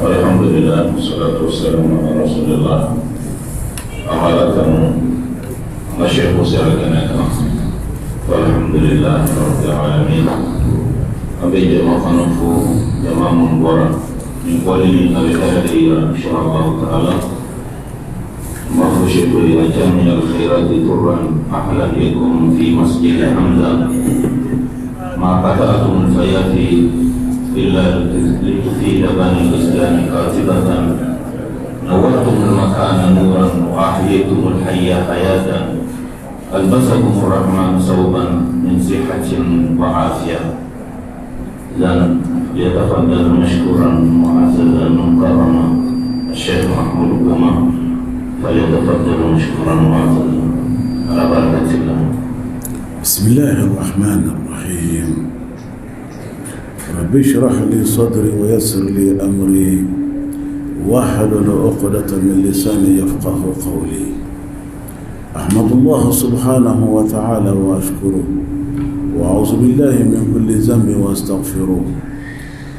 Alhamdulillah, wassalatu wassalamu ala rasulillah. Amalatan masyarakat masyarakat. Alhamdulillah rabbil alamin. Abi jamaah kanufu jamaah mubarak min qawli nabi khairan insyaallah taala. Ma syukuri ajam min al-khairati turran ahlan yakum fi masjid hamdan. Ma qata'atum al-fayati إلا لتفيد بني الإسلام كاتبة نورتم المكان نورا وأحييتم الحي حياة ألبسكم الرحمن ثوبا من صحة وعافية إذن يتفضل مشكورا معززا مكرما الشيخ محمود كما فليتفضل مشكورا معززا على بركة الله. بسم الله الرحمن الرحيم. رب اشرح لي صدري ويسر لي أمري واحلل عقدة من لساني يفقه قولي. أحمد الله سبحانه وتعالى وأشكره وأعوذ بالله من كل ذنب وأستغفره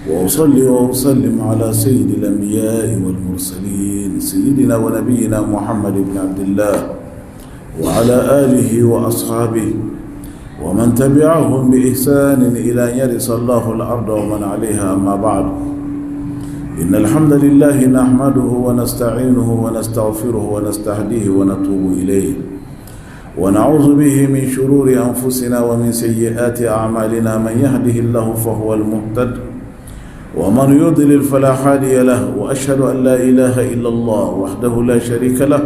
وأصلي وأسلم على سيد الأنبياء والمرسلين سيدنا ونبينا محمد بن عبد الله وعلى آله وأصحابه ومن تبعهم بإحسان إلى أن يرث الله الأرض ومن عليها. أما بعد، إن الحمد لله نحمده ونستعينه ونستغفره ونستهديه ونتوب إليه ونعوذ به من شرور أنفسنا ومن سيئات أعمالنا. من يهده الله فهو المهتد ومن يضلل فلا هادي له. وأشهد أن لا إله إلا الله وحده لا شريك له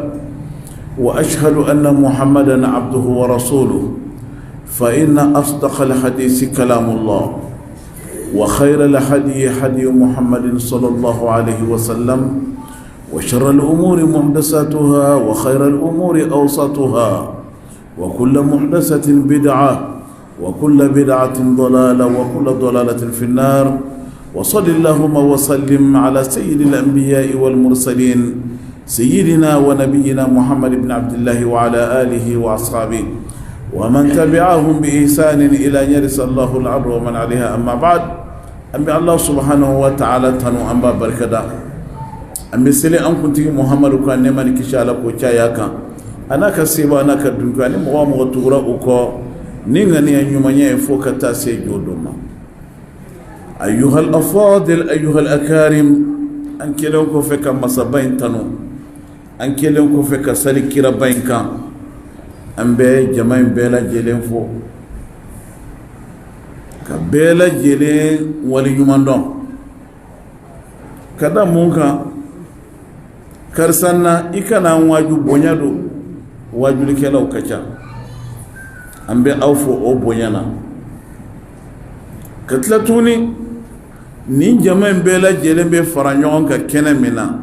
وأشهد أن محمدا عبده ورسوله. فإن أصدق الحديث كلام الله وخير الهدي هدي محمد صلى الله عليه وسلم وشر الأمور محدثاتها وخير الأمور أوسطها وكل محدثة بدعة وكل بدعة ضلالة وكل ضلالة في النار. وصل اللهم وسلم على سيد الأنبياء والمرسلين سيدنا ونبينا محمد بن عبد الله وعلى آله وأصحابه ومن تبعهم بإحسان إلى أن يرث الله الأرض ومن عليها. أما بعد، أمي الله سبحانه وتعالى تنو أمبا بركدا أمي سلي أن كنت محمد كان نماني كشالك وشاياكا أنا كسيبا أنا كدنكا نمغا مغتورا أكو نيغني أن يماني فوق تاسي جودما. أيها الأفاضل أيها الأكارم أنك لنكو فيك مصابين تنو أنك لنكو فيك سالي كرابين كان ambe jamain bela jelen fo ka bela jelen wali yumandon kada munka karsanna ikana waju bonyado waju likela ukacha ambe awfo o bonyana katlatuni ni jamain bela jelen be faranyon ka kenemina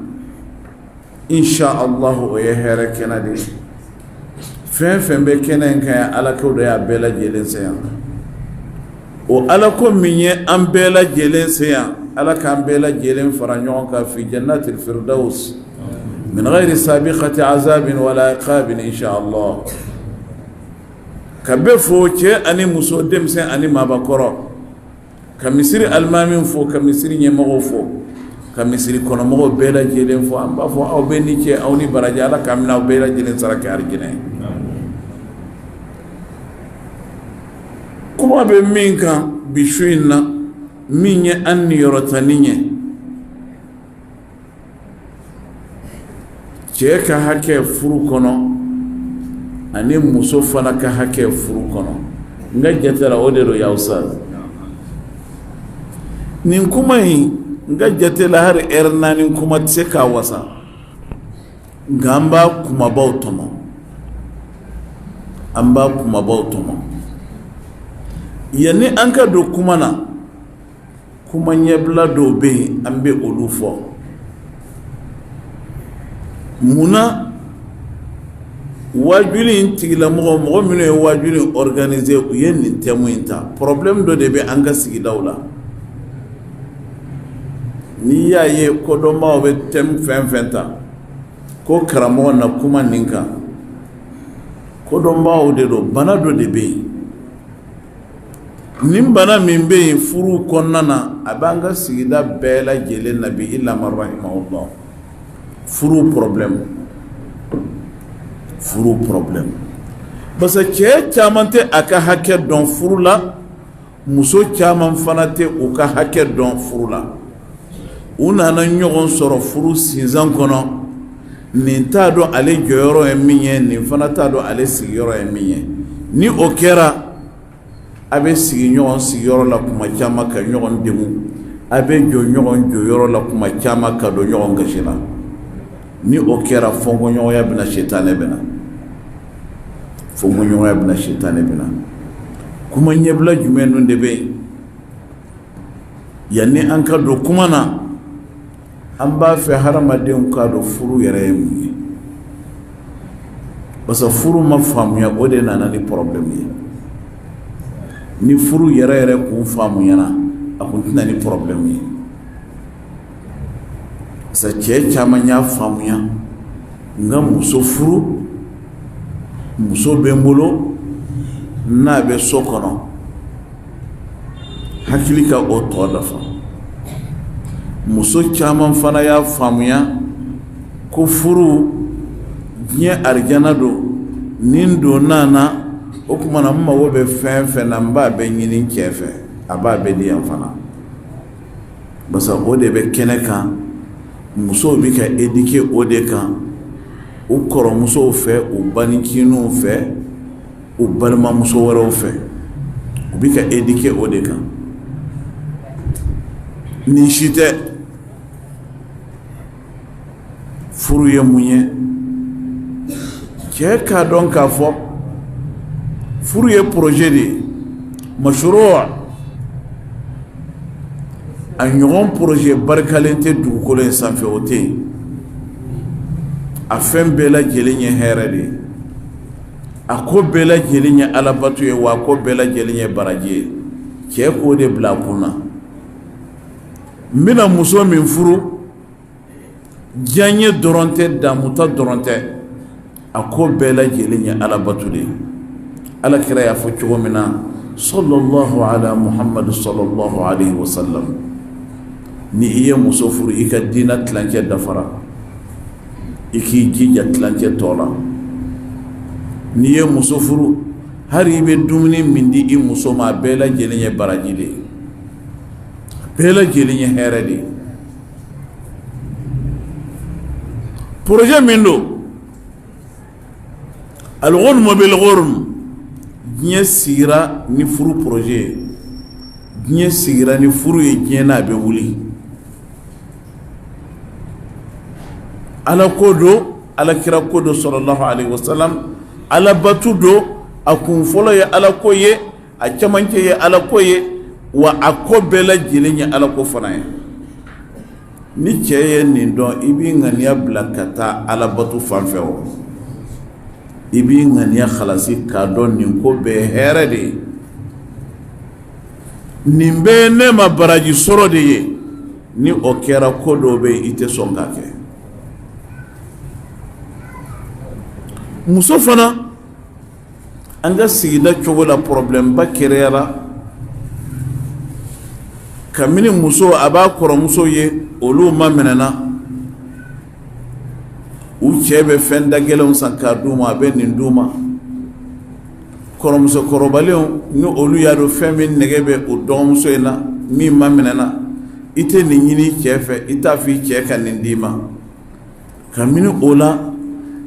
insha Allah o yehere kenadi fɛn bɛ kɛnɛ in kan ala ko dɔ y'a bɛɛ lajɛlen se yan o ala ko min ye an bɛɛ lajɛlen se yan ala k'an bɛɛ lajɛlen fara ɲɔgɔn kan fi jannatil firdaus min ghayri sabiqati azabin wala iqabin insha Allah. ka bɛɛ fo cɛ ani muso denmisɛn ani maabakɔrɔ ka misiri alimamin fo ka misiri ɲɛmɔgɔw fo ka misiri kɔnɔmɔgɔw bɛɛ lajɛlen fo. an b'a fɔ aw bɛɛ ni cɛ aw ni baraji ala k'an minɛ aw bɛɛ lajɛlen sara kɛ arijinɛ. kuma bɛ min kan bi su in na min ye an niyɔrɔtani ye cɛ ka hakɛ furu kɔnɔ ani muso fana ka hakɛ furu kɔnɔ. n ka jate la o de do ya ustaz. nin kuma in n ka jate la hali ɛri naani kuma tɛ se k'a wasa nka an b'a kumabaw tɔmɔ an b'a kumabaw tɔmɔ. yani an ka do kuma na kuma ɲɛbila dɔw bɛ yen an bɛ olu fɔ munna wajuli in tigilamɔgɔ mɔgɔ minnu ye wajuli in organiser u ye nin thème in ta problème dɔ de bɛ an ka sigidaw la n'i y'a ye kodɔnbaaw bɛ thème fɛn fɛn ta ko karamɔgɔ na kuma nin kan kodɔnbaaw de don bana dɔ de bɛ yen nin bana min bɛ yen furu kɔnɔna na a b'an ka sigida bɛɛ lajɛlen na bi illa man rahimahullah furu problème parce que cɛ caman tɛ a ka hakɛ dɔn furu la muso caman fana tɛ u ka hakɛ dɔn furu la u nana ɲɔgɔn sɔrɔ furu sinzan kɔnɔ nin t'a dɔn ale jɔyɔrɔ ye min ye nin fana t'a dɔn ale sigiyɔrɔ ye min ye ni o kɛra a bɛ sigi ɲɔgɔn sigiyɔrɔ la kuma caman ka ɲɔgɔn degun a bɛ jɔ ɲɔgɔn jɔyɔrɔ la kuma caman ka don ɲɔgɔn gasi la ni o kɛra fɔnkɔɲɔgɔnya bɛna setanɛ bɛna kuma ɲɛbila jumɛn nun de bɛ yen yanni an ka don kuma na an b'a fɛ hadamadenw k'a dɔn furu yɛrɛ ye mun ye parce que furu ma faamuya o de nana ni problème ye ni furu yɛrɛ kun faamuyana a kun tɛna ni problème ye parce que cɛ caman y'a faamuya n ka muso furu muso bɛ n bolo n'a bɛ so kɔnɔ hakili ka o tɔ dafa muso caman fana y'a faamuya ko furu diɲɛ arijana don nin donna na o kuma na n mago bɛ fɛn fɛn na n b'a bɛ ɲini cɛ fɛ a b'a bɛ di yan fana parce que o de bɛ kɛnɛ kan musow bɛ ka éduquer o de kan u kɔrɔmusow fɛ u banincininw fɛ u balimamuso wɛrɛw fɛ u bɛ ka éduquer o de kan nin si tɛ furu ye mun ye cɛ k'a dɔn k'a fɔ furu ye projet de ye mashru' a ɲɔgɔn projet barikalen tɛ dugukolo in sanfɛ o tɛ yen a fɛn bɛɛ lajɛlen ye hɛrɛ de ye a ko bɛɛ lajɛlen ye alabato ye wa a ko bɛɛ lajɛlen ye baraji ye cɛ k'o de bila a kunna n bɛna muso min furu diyaɲɛ dɔrɔn tɛ damuta dɔrɔn tɛ a ko bɛɛ lajɛlen ye alabato de ye alakira y'a fɔ cogo min na sallallahu ala muhammad sallallahu alaihi wasallam ni i ye muso furu i ka diinɛ tilancɛ dafara i k'i jija tilancɛ tɔ la n'i ye muso furu hari i bɛ dumuni min di i muso ma a bɛɛ lajɛlen ye baraji de ye bɛɛ lajɛlen ye hɛrɛ de ye projet min don al-ghunmu bil-ghurm diɲɛ sigira ni furu projet ye diɲɛ sigira ni furu ye diɲɛ n'a bɛ wuli ala ko do ala kira ko do sallallahu alaihi wasallam ala batu do a kun fɔlɔ ye ala ko ye a camancɛ ye ala ko ye wa a ko bɛɛ lajɛlen ye ala ko fana ye ni cɛ ye nin dɔn i b'i ŋaniya bila ka taa ala batu fan fɛ o i b'i ŋaniya khalasi k'a dɔn nin ko bɛɛ hɛrɛ de ye nin bɛɛ ne ma baraji sɔrɔ de ye ni o kɛra ko dɔw bɛ yen i tɛ sɔn k'a kɛ muso fana an ka sigida cogo la problème ba kɛrɛyara kabini muso a b'a kɔrɔmuso ye olu ma minɛna u cɛ bɛ fɛn da gɛlɛnw san k'a d'u ma a bɛ nin d'u ma kɔrɔmuso kɔrɔbalenw ni olu y'a dɔn fɛn min nɛgɛ bɛ o dɔgɔmuso in na min ma minɛna i tɛ nin ɲini cɛ fɛ i t'a fɔ i cɛ ka nin d'i ma kabini o la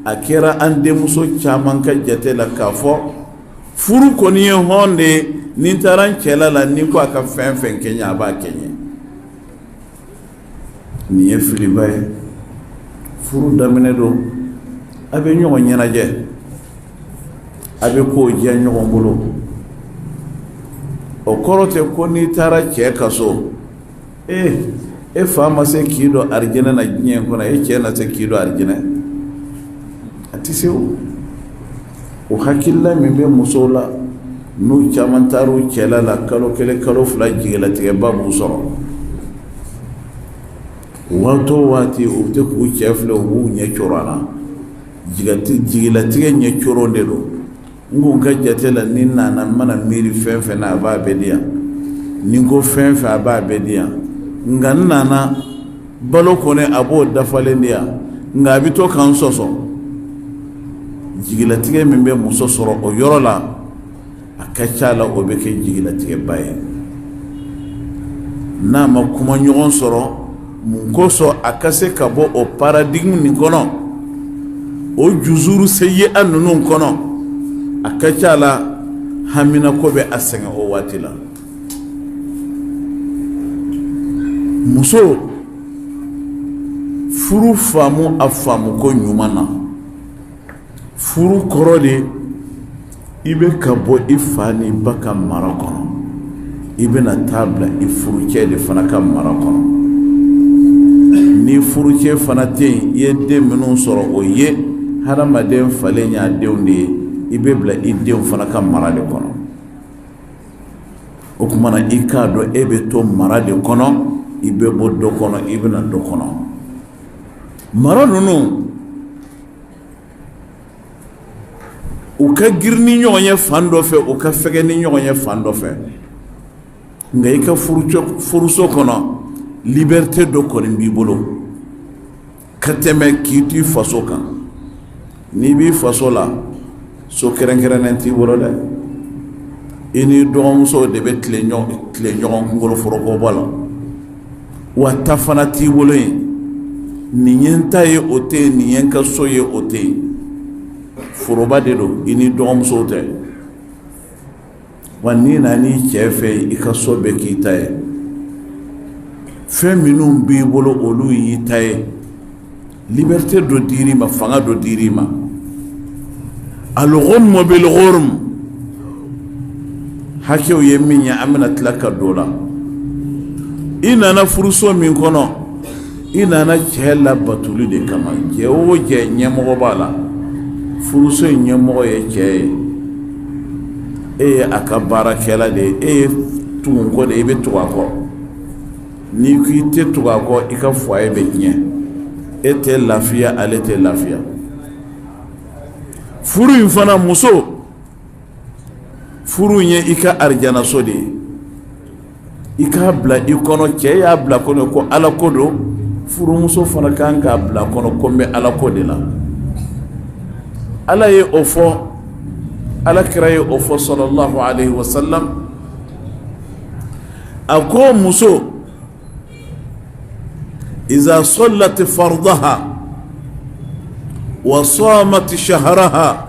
a kɛra an denmuso caman ka jate la k'a fɔ furu kɔni ye hɔn de ye ni n taara n cɛla la ni ko a ka fɛn fɛn kɛ n ye a b'a kɛ n ye nin ye filiba ye furu daminɛ don a bɛ ɲɔgɔn ɲɛnajɛ a bɛ kow diya ɲɔgɔn bolo o korote ko ni tara cɛ kaso e fa ma se k'i dɔ arijinɛ na diɲɛ kɔnɔ e cɛ na se k'i dɔ arijinɛ a tɛ se o hakilila min bɛ musow la n'u caman taar'u cɛla la kalo kelen kalo fila jigilatigɛba b'u sɔrɔ waati o waati u bɛ k'u cɛ filɛ u b'u ɲɛ coro a la jigilatigɛ ɲɛ coro de don n ko n ka jate la ni nana n mana miiri fɛn fɛn na a b'a bɛɛ di yan ni n ko fɛn fɛn a b'a bɛɛ di yan nka n nana balo kɔni a b'o dafalen di yan nka a bɛ to k'an sɔsɔ jigilatigɛ min bɛ muso sɔrɔ o yɔrɔ la a ka ca la o bɛ kɛ jigilatigɛba ye n'a ma kuma ɲɔgɔn sɔrɔ mun kosɔn a ka se ka bɔ o paradigme nin kɔnɔ o jusuru seyiya ninnu kɔnɔ a ka ca la hamina ko bɛ a sɛgɛn o waati la muso furu faamu a faamu ko ɲuman na furu kɔrɔ de i bɛ ka bɔ i fa ni ba ka mara kɔnɔ i bɛna taa bila i furucɛ de fana ka mara kɔnɔ ni furucɛ fana tɛ yen i ye den minnu sɔrɔ o ye hadamaden falen y'a denw de ye i bɛ bila i denw fana ka mara de kɔnɔ o tuma na i k'a dɔn e bɛ to mara de kɔnɔ i bɛ bɔ dɔ kɔnɔ i bɛna dɔ kɔnɔ mara ninnu u ka girin ni ɲɔgɔn ye fan dɔ fɛ u ka fɛgɛ ni ɲɔgɔn ye fan dɔ fɛ nka i ka furuso kɔnɔ liberté dɔ kɔni b'i bolo ka tɛmɛ k'i to i faso kan n'i b'i faso la so kɛrɛnkɛrɛnnen t'i bolo dɛ i ni dɔgɔmuso de bɛ tile ɲɔgɔn kunkolo forokɔbɔ la wa ta fana t'i bolo yen nin ye n ta ye o tɛ yen nin ye n ka so ye o tɛ yen foroba de don i ni dɔgɔmusow tɛ wa n'i nana i cɛ fɛ i ka so bɛɛ k'i ta ye fɛn minnu b'i bolo olu y'i ta ye liberté dɔ dir'i ma fanga dɔ dir'i ma al-ghurmu bil-ghurm hakɛw ye min ye an bɛna tila ka don o la i nana furuso min kɔnɔ i nana cɛ labatuli de kama cɛ o cɛ ɲɛmɔgɔ b'a la furuso in ɲɛmɔgɔ ye cɛ ye e ye a ka baarakɛla de ye e ye tugunko de ye i bɛ tugu a kɔ n'i ko i tɛ tugu a kɔ i ka foyer bɛ tiɲɛ e tɛ lafiya ale tɛ lafiya furu in fana muso furu in ye i ka arijanaso de ye i k'a bila i kɔnɔ cɛ y'a bila kɔnɔ ko ala ko don furumuso fana kan k'a bila kɔnɔ ko n bɛ ala ko de la ala ye o fɔ ala kira ye o fɔ sallallahu alaihi wasallam a ko muso iza sallat fardaha wa samat shahraha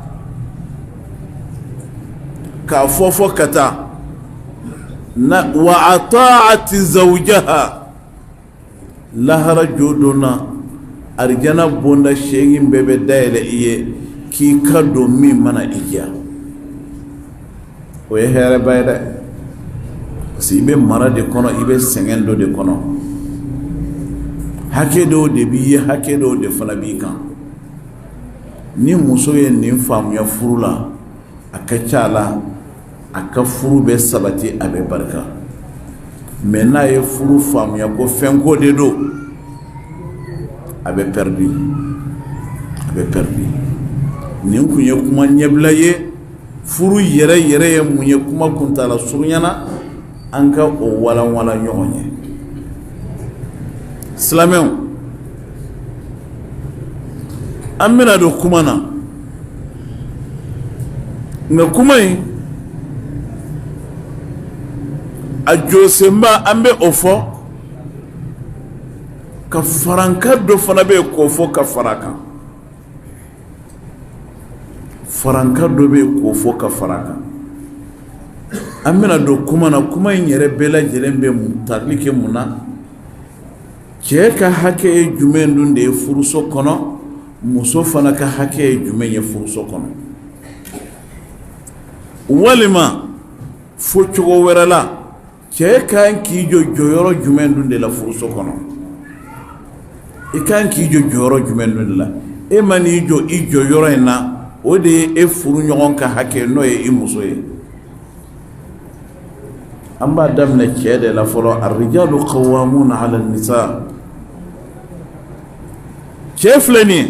k'a fɔ ka taa wa ata'at zawjaha lahara jodona arjana bonda shegin bebe dayele iye k'i ka don min mana i diya o ye hɛrɛba ye dɛ parce que i bɛ mara de kɔnɔ i bɛ sɛgɛn dɔ de kɔnɔ hakɛ dɔw de b'i ye hakɛ dɔw de fana b'i kan ni muso ye nin faamuya furu la a ka ca la a ka furu bɛ sabati a bɛ barika mais n'a ye furu faamuya ko fɛn ko de don a bɛ perdu nin kun ye kuma ɲɛbila ye furu yɛrɛ ye mun ye kuma kuntala surunyana an ka o walanwala ɲɔgɔn ye silamɛw an bɛna don kuma na nka kuma in a jɔsenba an bɛ o fɔ ka faranka dɔ fana bɛ yen k'o fɔ ka fara kan faranka dɔ bɛ yen k'o fɔ ka fara kan an bɛna don kuma na kuma in yɛrɛ bɛɛ lajɛlen bɛ tali kɛ mun na cɛ ka hakɛ ye jumɛn dun de ye furuso kɔnɔ muso fana ka hakɛ ye jumɛn ye furuso kɔnɔ walima fo cogo wɛrɛ la cɛ kan k'i jɔ jɔyɔrɔ jumɛn dun de la furuso kɔnɔ i kan k'i jɔ jɔyɔrɔ jumɛn dun de la e ma n'i jɔ i jɔyɔrɔ in na o de ye e furu ɲɔgɔn ka hakɛ n'o ye i muso ye an b'a daminɛ cɛ de la fɔlɔ arrijalu qawwamuna ala nisa cɛ filɛ nin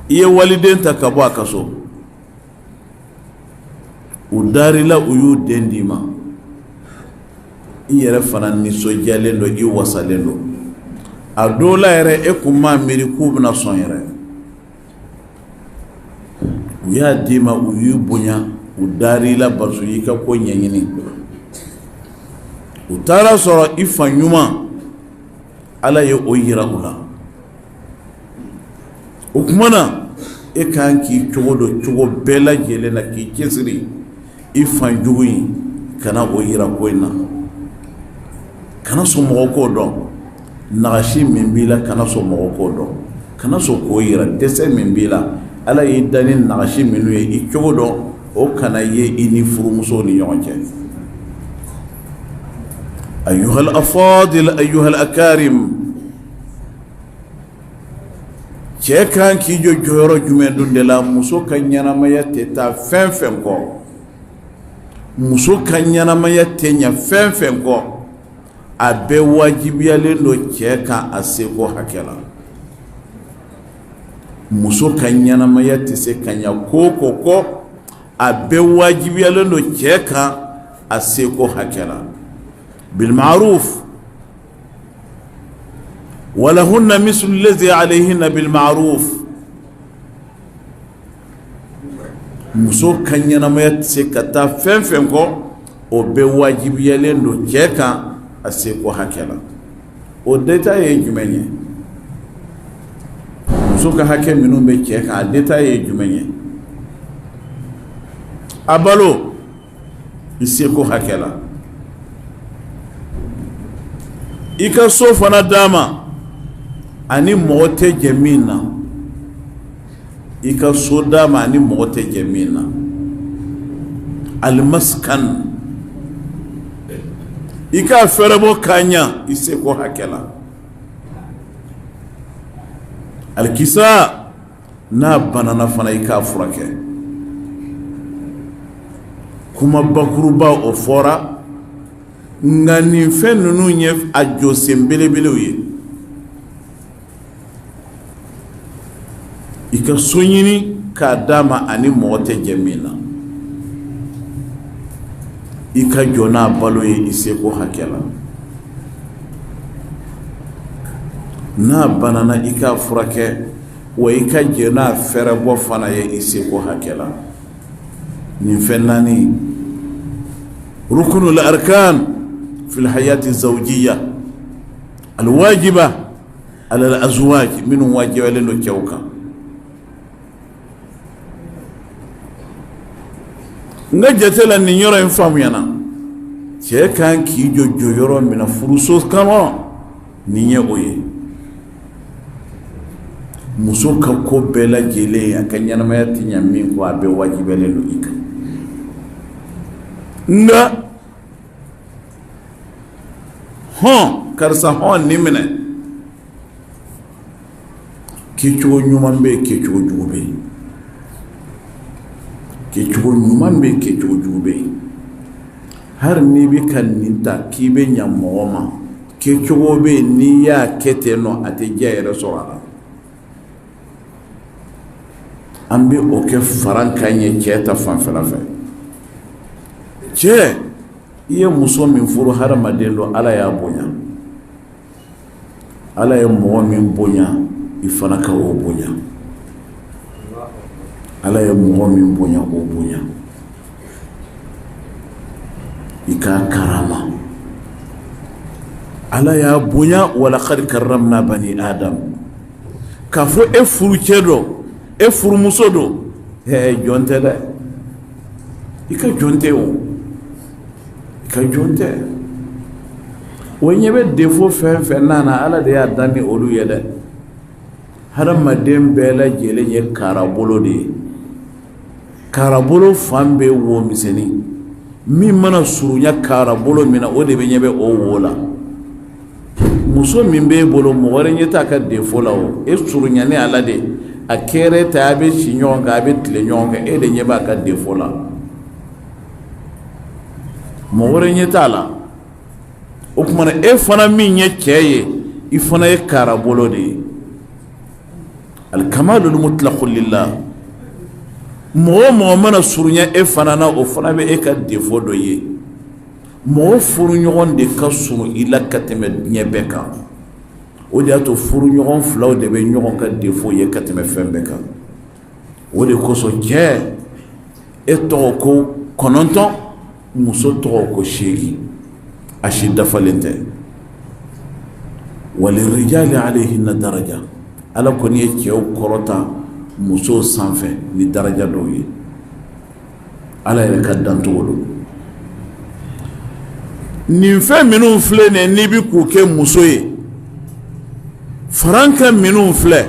ye i ye waliden ta ka bɔ a ka so u darila u y'u den d'i ma i yɛrɛ fana nisɔndiyalen don i wasalen don a dɔw la yɛrɛ e kun m'a miiri k'u bɛna sɔn yɛrɛ u y'a d'i ma u y'u bonya u darila basu y'i ka ko ɲɛɲini u taara sɔrɔ i fa ɲuman Ala ye o yira u la o kumana e kan k'i cogo dɔ cogo bɛɛ lajɛlen na k'i cɛsiri i fan jugu in kana o yira ko in na kana sɔn mɔgɔ k'o dɔn nagasi min b'i la kana sɔn mɔgɔ k'o dɔn kana sɔn k'o yira dɛsɛ min b'i la Ala y'i da ni nagasi minnu ye i cogo dɔn o kana ye i ni furumusow ni ɲɔgɔn cɛ ayyuhal afadil ayyuhal akarim cɛ kan k'i jɔ jɔyɔrɔ jumɛn dun de la muso ka ɲɛnamaya tɛ taa fɛn fɛn kɔ muso ka ɲɛnamaya tɛ ɲɛ fɛn fɛn kɔ a bɛɛ wajibiyalen don cɛ kan a seko hakɛ la muso ka ɲɛnamaya tɛ se ka ɲɛ ko kɔ a bɛɛ wajibiyalen don cɛ kan a seko hakɛ la bil ma'ruf walahunna mislu allazi alayhinna bil ma'ruf muso ka ɲɛnamaya tɛ se ka taa fɛn fɛn kɔ o bɛɛ wajibiyalen don cɛ kan a seko hakɛ la o détail ye jumɛn ye muso ka hakɛ minnu bɛ cɛ kan a détail ye jumɛn ye a balo i seko hakɛ la i ka so fana d'a ma ani mɔgɔ tɛ jɛ min na i ka so d'a ma ani mɔgɔ tɛ jɛ min na almaskan i ka fɛrɛ bɔ k'a ɲa i seko hakɛ la alikisa n'a banana fana i k'a furakɛ kuma bakuruba o fɔra nka nin fɛn ninnu ye a jɔsen belebelew ye i ka so ɲini k'a d'a ma ani mɔgɔ tɛ jɛ min na i ka jɔ n'a balo ye i seko hakɛ la n'a banana i k'a furakɛ wa i ka jɛ n'a fɛrɛ bɔ fana ye i seko hakɛ la nin fɛn naani rukunul arkan في الحياة الزوجية الواجبة على الأزواج من واجب لنا كوكا نجتلا نيرا ينفهمنا كان كي جو يرى من فرصوص كما نية أوي musoka ko bɛɛ lajɛlen a ka ɲɛnamaya tɛ ɲɛ min kɔ a bɛɛ wajibiyalen don i kan nka karisa nin minɛ kɛcogo ɲuman bɛ yen kɛcogo jugu bɛ yen kɛcogo ɲuman bɛ yen kɛcogo jugu bɛ yen hali n'i bɛ ka nin ta k'i bɛ ɲɛ mɔgɔ ma kɛcogo bɛ yen n'i y'a kɛ ten nɔ a tɛ diya yɛrɛ sɔrɔ a la an bɛ o kɛ faran ka ɲɛ cɛ ta fanfɛla fɛ cɛ i ye muso min furu hadamaden don Ala y'a bonya Ala ye mɔgɔ min bonya i fana ka o bonya Ala ye mɔgɔ min bonya o bonya i ka karama Ala y'a bonya walaqad karramna bani adam k'a fɔ e furu cɛ dɔ e furu muso dɔ jɔn tɛ dɛ i ka jɔn tɛ o ka jɔn tɛ o ɲɛ bɛ defo fɛn fɛn nana Ala de y'a dan ni olu ye dɛ hadamaden bɛɛ lajɛlen ye kara bolo de ye karabolo fan bɛ wo misɛnnin min mana surunya karabolo min na o de bɛ ɲɛ bɛ o wo la muso min b'e bolo mɔgɔ wɛrɛ ɲɛ t'a ka defo la o e surunyani ala de a kɛrɛ ta a bɛ si ɲɔgɔn kan a bɛ tile ɲɔgɔn kan e de ɲɛ b'a ka defo la mɔgɔ wɛrɛ ɲɛ t'a la o kumana e fana min ye cɛ ye i fana ye karabolo de ye alikamalul mutlaqu lillah mɔgɔ mɔgɔ mana surunya e fana na o fana bɛ e ka defo dɔ ye mɔgɔ furu ɲɔgɔn de ka surun i la ka tɛmɛ diɲɛ bɛɛ kan o de y'a to furu ɲɔgɔn filaw de bɛ ɲɔgɔn ka defo ye ka tɛmɛ fɛn bɛɛ kan o de kosɔn cɛ e tɔgɔ ko 9 muso tɔgɔ ko 8 a si dafalen tɛ walirijali alayhinna daraja ala kɔni ye cɛw kɔrɔta musow sanfɛ ni daraja dɔw ye ala yɛrɛ ka dancogo don nin fɛn minnu filɛ nin ye n'i bi k'u kɛ muso ye faranka minnu filɛ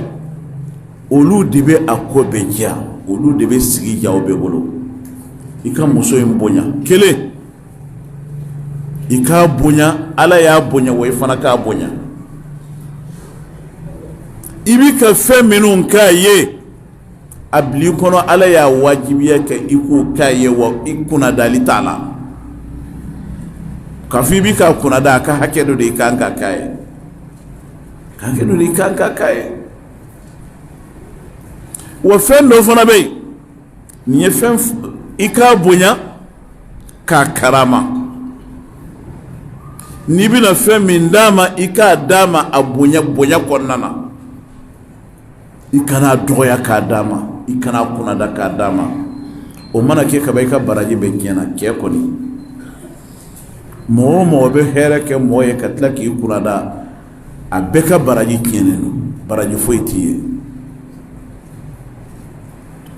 olu de bɛ a ko bɛɛ diya olu de bɛ sigi diya o bɛɛ bolo i ka muso in bonya kelen i k'a bonya ala y'a bonya wa i fana k'a bonya i bi ka fɛn minnu k'a ye a bila i kɔnɔ ala y'a wajibiya kɛ i k'o k'a ye wa i kunna dali t'a la k'a fɔ i bi k'a kunna da a ka hakɛ dɔ de i kan ka k'a ye hakɛ dɔ de i kan ka k'a ye wa fɛn dɔ fana bɛ yen nin ye fɛn i k'a bonya k'a karama n'i bɛna fɛn min d'a ma i k'a d'a ma a bonya kɔnɔna na i kana dɔgɔya k'a d'a ma i kana kunna da k'a d'a ma o mana kɛ kaba i ka baraji bɛ tiɲɛna cɛ kɔni mɔgɔ o mɔgɔ bɛ hɛrɛ kɛ mɔgɔ ye ka tila k'i kunna da a bɛɛ ka baraji tiɲɛnen don baraji foyi t'i ye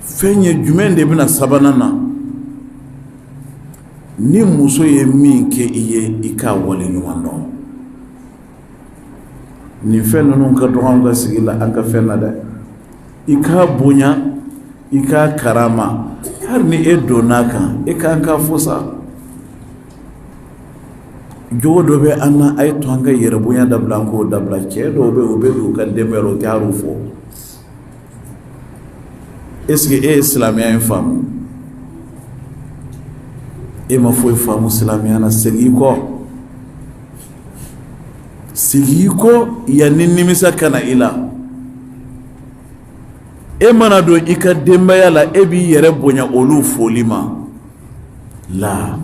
fɛn ye jumɛn de bɛna sabanan na ni muso ye min kɛ i ye i k'a wale ɲuman dɔn nin fɛn ninnu ka dɔgɔ an ka sigi la an ka fɛn na dɛ i k'a bonya i k'a karama hali ni e donn'a kan e k'an k'a fɔ sa jogo dɔ bɛ an na a ye to an ka yɛrɛ bonya dabila an k'o dabila cɛ dɔw bɛ u bɛ don u ka denbaya la u tɛ hali fɔ est-ce que e ye silamɛya in faamu e ma foyi faamu silamɛya na segin i kɔ yanni nimisa kana i la e mana don i ka denbaya la e b'i yɛrɛ bonya olu foli ma la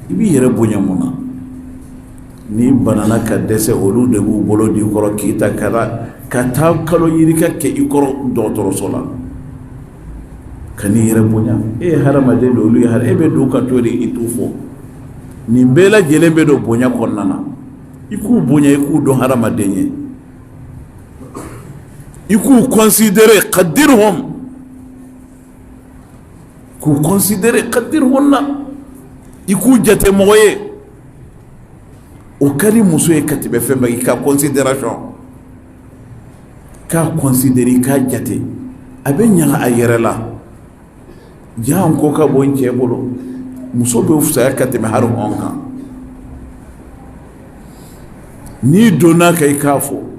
i b'i yɛrɛ bonya mun na ni banana ka dɛsɛ olu de b'u bolo di kɔrɔ k'i ta ka taa kalo yirika kɛ i kɔrɔ dɔgɔtɔrɔso la ka n'i yɛrɛ bonya e ye hadamaden de olu ye e bɛ don ka to de i t'u fɔ nin bɛɛ lajɛlen bɛ don bonya kɔnɔna na i k'u bonya i k'u dɔn hadamaden ye i k'u considérer qadirhum k'u considérer qadirhunna i k'u jate mɔgɔ ye o ka di muso ye ka tɛmɛ fɛn bɛɛ i ka considération k'a considérer i k'a jate a bɛ ɲaga a yɛrɛ la jaa ko ka bɔ n cɛ bolo muso bɛ fisaya ka tɛmɛ hali anw kan n'i donna ka i k'a fɔ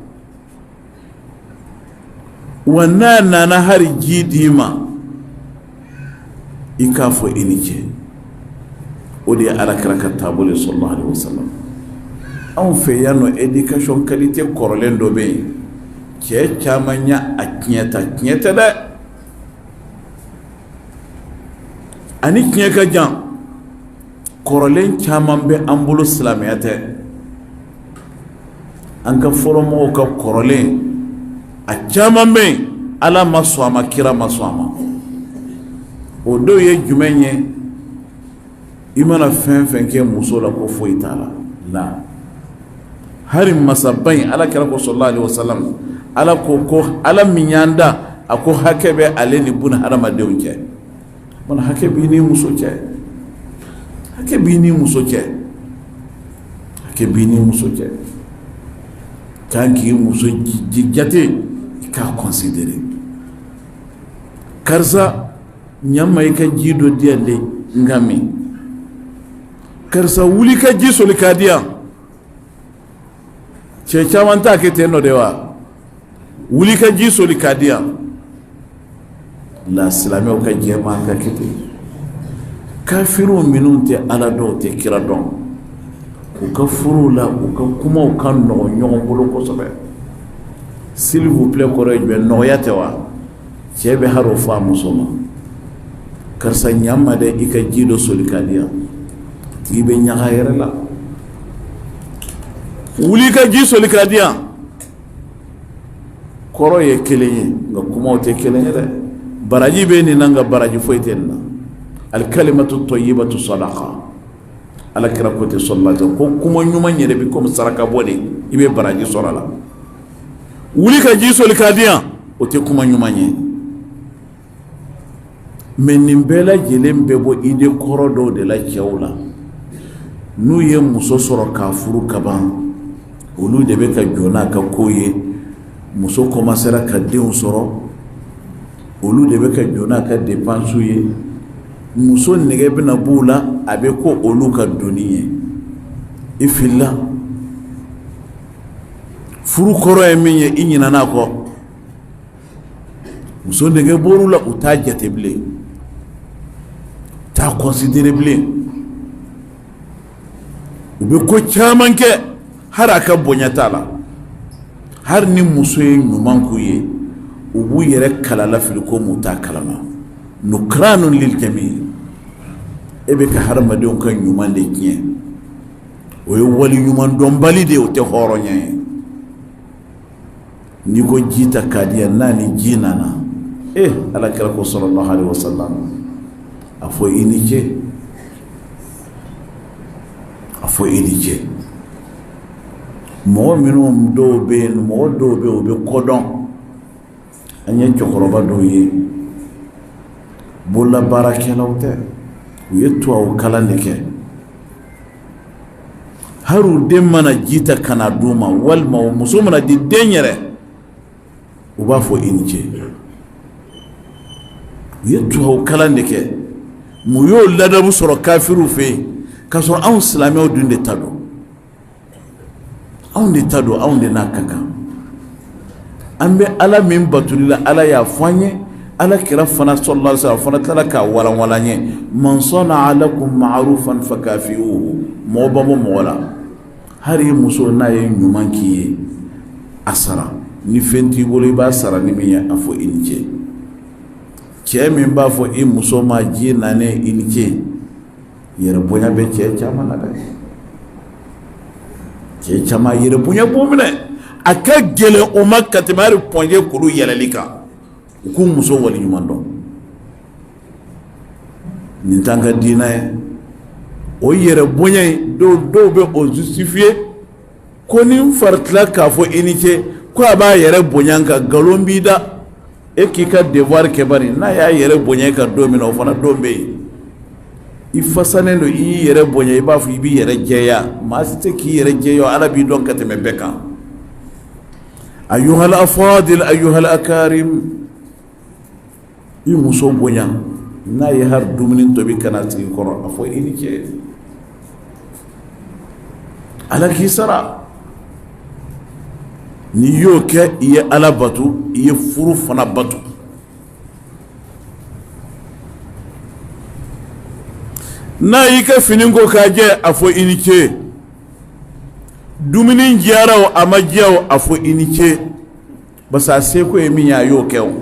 wa n'a nana hali ji d'i ma i k'a fɔ i ni cɛ o de ye alakira ka taabolo ye sallallahu alaihi wasallam anw fɛ yan nɔ éducation qualité kɔrɔlen dɔ bɛ yen cɛ caman y'a tiɲɛ tɛ dɛ ani tiɲɛ ka jan kɔrɔlen caman bɛ an bolo silamɛya tɛ an ka fɔlɔmɔgɔw ka kɔrɔlen a caman bɛ yen ala ma sɔn a ma kira ma sɔn a ma o dɔw ye jumɛn ye i mana fɛn fɛn kɛ muso la ko foyi t'a la hali masaba in ala kira ko sallallahu alaihi wasallam ala ko ala min y'an da a ko hakɛ bɛ ale ni buna hadamadenw cɛ mana hakɛ b'i ni muso cɛ hakɛ b'i ni muso cɛ hakɛ b'i ni muso cɛ kan k'i muso jate i k'a considérer karisa nyama ika jido diande ngami karsa wuli ka ji soli ka diya ce caman ta ke teno dewa wuli ka ji soli ka diya la silamɛw ka jɛma ka kete kafiru minnu tɛ ala dɔn tɛ kira dɔn u ka furu la u ka kumaw ka nɔgɔ ɲɔgɔn bolo kosɛbɛ s'il vous plaît kɔrɔ ye jumɛn nɔgɔya tɛ wa cɛ bɛ haro fɔ a muso ma karisa ɲama dɛ i ka ji dɔ soli ka diya tigi bɛ ɲaga yɛrɛ la wuli ka ji soli ka diya kɔrɔ ye kelen ye nka kumaw tɛ kelen ye dɛ baraji bɛ nin na nka baraji foyi tɛ nin na alikalimatu tayyibatu sadaqa ala kira ko tɛ sɔrɔla ko kuma ɲuman yɛrɛ bi komi saraka bɔ de i bɛ baraji sɔrɔ a la wuli ka ji soli ka diya o tɛ kuma ɲuman ye mɛ nin bɛɛ lajɛlen bɛ bɔ ide kɔrɔ dɔw de la cɛw la n'u ye muso sɔrɔ k'a furu ka ban olu de bɛ ka jɔ n'a ka ko ye muso komansera ka denw sɔrɔ olu de bɛ ka jɔ n'a ka dépenses ye muso nɛgɛ bɛna b'u la a bɛ ko olu ka doni ye i filila furu kɔrɔ ye min ye i ɲinɛna kɔ muso nɛgɛ bɔr'u la u t'a jate bilen t'a considéré bilen u bɛ ko caman kɛ hari a ka bonya t'a la hari ni muso ye ɲuman k'u ye u b'u yɛrɛ kalala fili ko mu t'a kalama nukranun lil jamil e bɛ ka hadamadenw ka ɲuman de tiɲɛ o ye wali ɲuman dɔnbali de o tɛ hɔrɔnya ye n'i ko ji ta k'a diya n'a ni ji nana ala kira ko sallallahu alaihi wasallam a fɔ i ni ce a fɔ i ni ce mɔgɔ minnu dɔw bɛ yen mɔgɔ dɔw bɛ yen u bɛ kɔdɔn an ye cɛkɔrɔba dɔw ye bololabaarakɛlaw tɛ u ye tubabu kalan de kɛ hari u den mana ji ta ka na d'u ma walima muso mana di den yɛrɛ u b'a fɔ i ni ce u ye tubabu kalan de kɛ mu y'o ladabu sɔrɔ kafiriw fɛ yen k'a sɔrɔ anw silamɛw dun de ta don anw de ta don anw de n'a ka kan an bɛ ala min batuli la ala y'a fɔ an ye ala kira fana sallallahu alaihi wasallam fana tila k'a walanwalan ye man sana'a lakum ma'rufan fakafi'uhu mɔgɔ bɛ bɔ mɔgɔ la hari muso n'a ye ɲuman k'i ye a sara ni fɛn t'i bolo i b'a sara ni min ye a fɔ i ni ce cɛ min b'a fɔ i muso ma ji nane i ni ce yɛrɛ bonya bɛ cɛ caman na dɛ cɛ caman yɛrɛ bonya b'o minɛ a ka gɛlɛn o ma ka tɛmɛ hali pɔnjɛ kuru yɛlɛli kan u k'u muso wali ɲuman dɔn nin t'an ka diinɛ ye o yɛrɛ bonya in dɔw bɛ o justifier ko ni n faritila k'a fɔ i ni ce ko a b'a yɛrɛ bonya kan nkalon b'i da e k'i ka devoir kɛ bari n'a y'a yɛrɛ bonya kan don min na o fana don bɛ yen i fasanen don i y'i yɛrɛ bonya i b'a fɔ i b'i yɛrɛ jɛya maa si tɛ k'i yɛrɛ jɛya ala b'i dɔn ka tɛmɛ bɛɛ kan ayyuhal afadil ayyuhal akarim i muso bonya n'a ye hari dumuni tobi kana sigi kɔrɔ a fɔ i ni ce ala k'i sara n'i y'o kɛ i ye ala batu i ye furu fana batu n'a y'i ka fini ko k'a jɛ a fɔ i ni ce dumuni diyara o a ma diya o a fɔ i ni ce parce que a seko ye min ye a y'o kɛ o